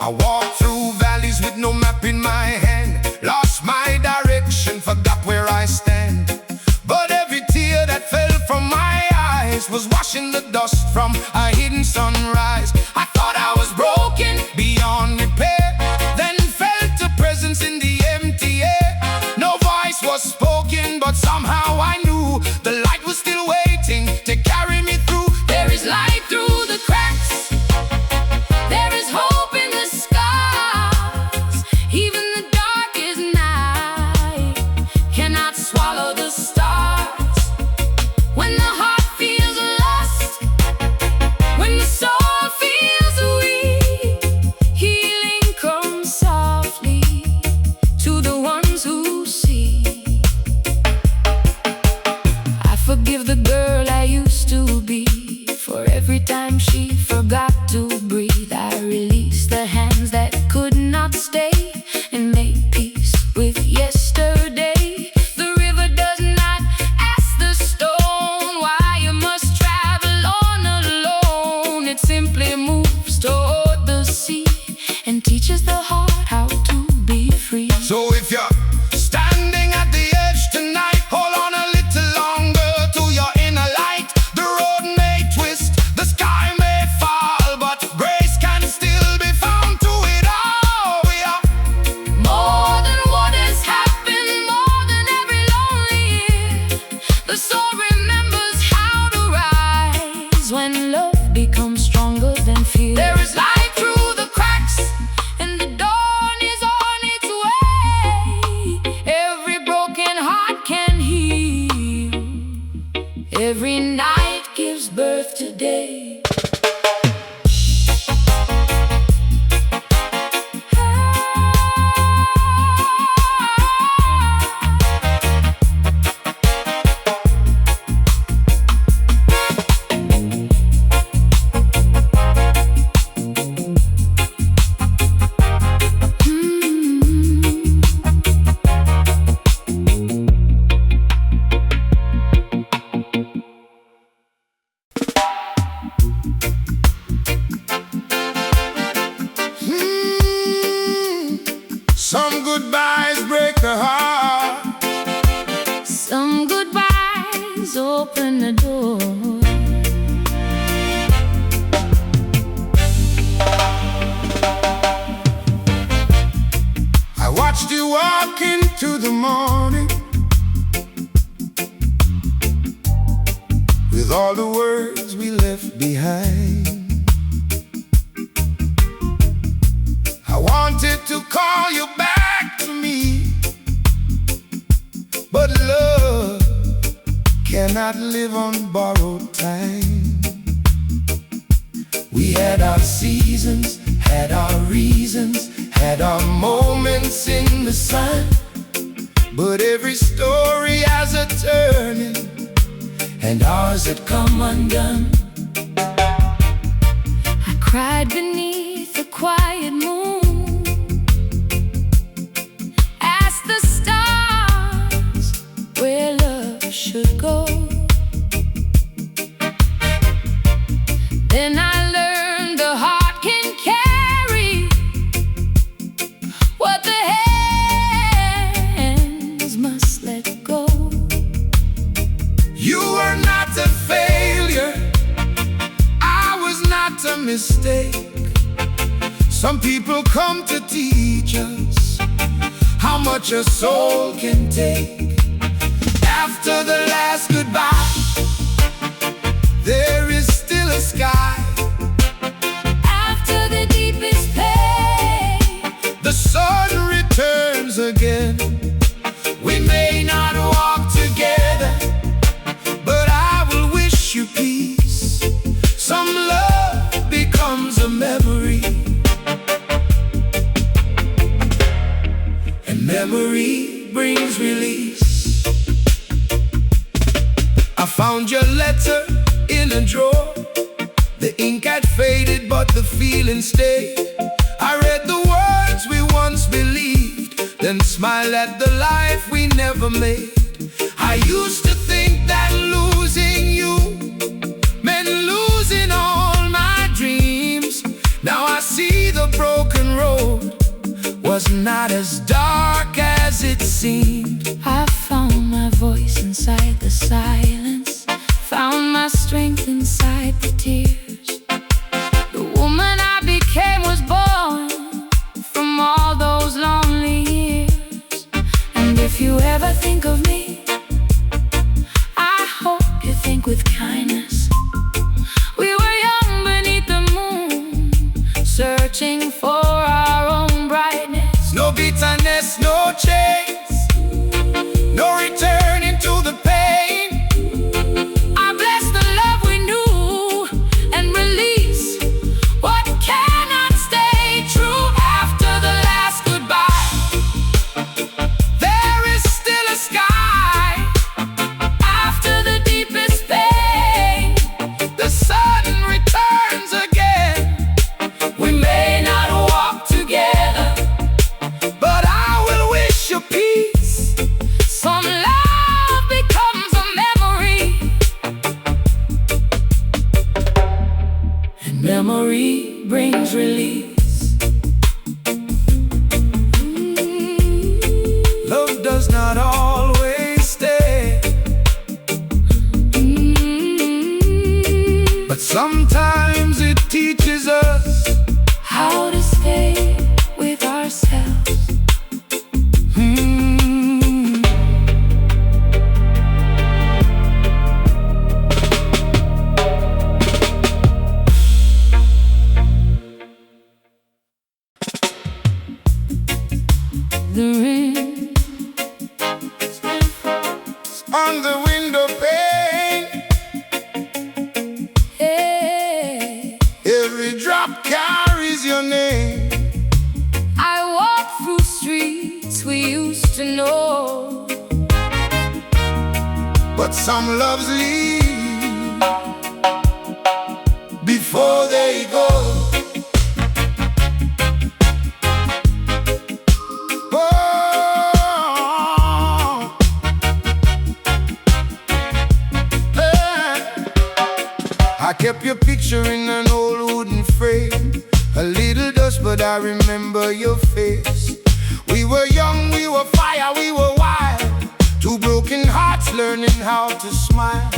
I walked through valleys with no map in my hand, lost my direction, forgot where I stand. But every tear that fell from my eyes was washing the dust from a hidden sunrise. I thought I was broken beyond repair, then felt a presence in the empty air. No voice was spoken, but somehow I knew the light was still waiting to carry me through. There is light through the cracks, there is hope in the skies. Even the darkest night cannot swallow the stars. When the heart feels lost, when the soul feels weak, healing comes softly to the ones who see. I forgive the girl I used to be, for every time she forgot to breathe. I release the hands that could not stay and make peace with yesterday. The river does not ask the stone why you must travel on alone. It simply moves toward the sea and teaches the heart how to be free. So if you're standing at the edge tonight, hold on a little longer to your inner light. The road may twist, the sky may fall, but grace can still be found to it all. We are More than what has happened, more than every lonely year. The soul remembers how to rise when love becomes stronger than fear. There is light through the cracks, and the dawn is on its way. Every broken heart can heal. Every night gives birth to day. some goodbyes break the heart. Some goodbyes open the door. I watched you walk into the morning with all the words we left behind. I wanted to call you back to me, but love cannot live on borrowed time. We had our seasons, had our reasons, had our moments in the sun, but every story has a turning, and ours had come undone. I cried beneath the quiet moon, asked the stars where love should go. Then I learned the heart can carry what the hands must let go. You were not a failure, I was not a mistake. Some people come to teach us how much a soul can take. After the last goodbye, there is still a sky. After the deepest pain, The sun returns again. We may not walk together, but I will wish you peace before. The ink had faded, but the feeling stayed. I read the words we once believed, then smiled at the life we never made. I used to think that losing you meant losing all my dreams. Now I see the broken road was not as dark as it seemed. I found my voice inside the silence, found my strength inside the tears. The woman I became was born from all those lonely years. And if you ever think of me, I hope you think with kindness. We were young beneath the moon, searching for our own brightness. No bitterness, no chains, no returning to the pain. I bless the love we knew and release what cannot stay true after the last goodbye. There is still a sky After the deepest pain, the sun returns again. we may not walk together, But I will wish you peace. some love becomes a memory, and memory brings release. Love does not always stay, but sometimes it teaches us How to stay with ourselves. The rain on the window pane. hey. Every drop carries your name. I walk through streets we used to know, But some loves leave before they go. Oh, I kept your picture in an old wooden frame. A little dust, but I remember your face. We were young, we were fire, we were wild. Two broken hearts learning how to smile.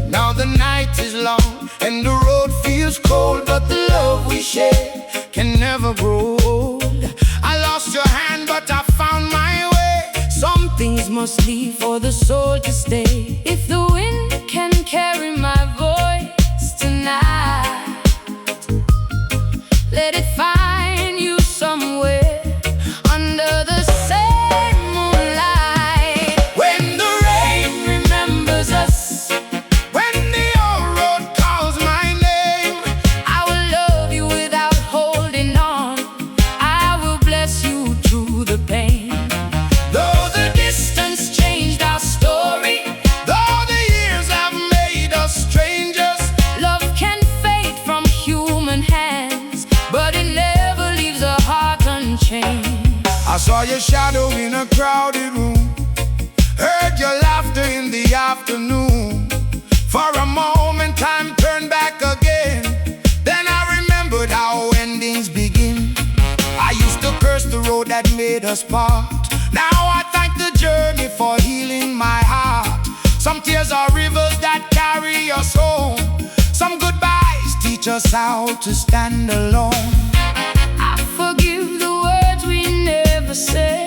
Now the night is long and the road feels cold, but the love we share can never grow old. I lost your hand, but I found my way. some things must leave for the soul to stay. If the wind can carry my voice tonight, let it find you somewhere under the same moonlight. When the rain Remembers us, When the old road calls my name, I will love you without holding on. I will bless you through the pain. though the Distance changed our story. though the years have made us strangers, Love can fade from human hands, but it never leaves a heart unchanged. I saw your shadow in a crowded room, heard your laughter in the afternoon. For a moment time turned back again, then I remembered how endings begin. I used to curse the road that made us part. Now I thank the journey for healing my heart. Some tears are rivers that carry us home. Some goodbyes teach us how to stand alone. I forgive the words we never said.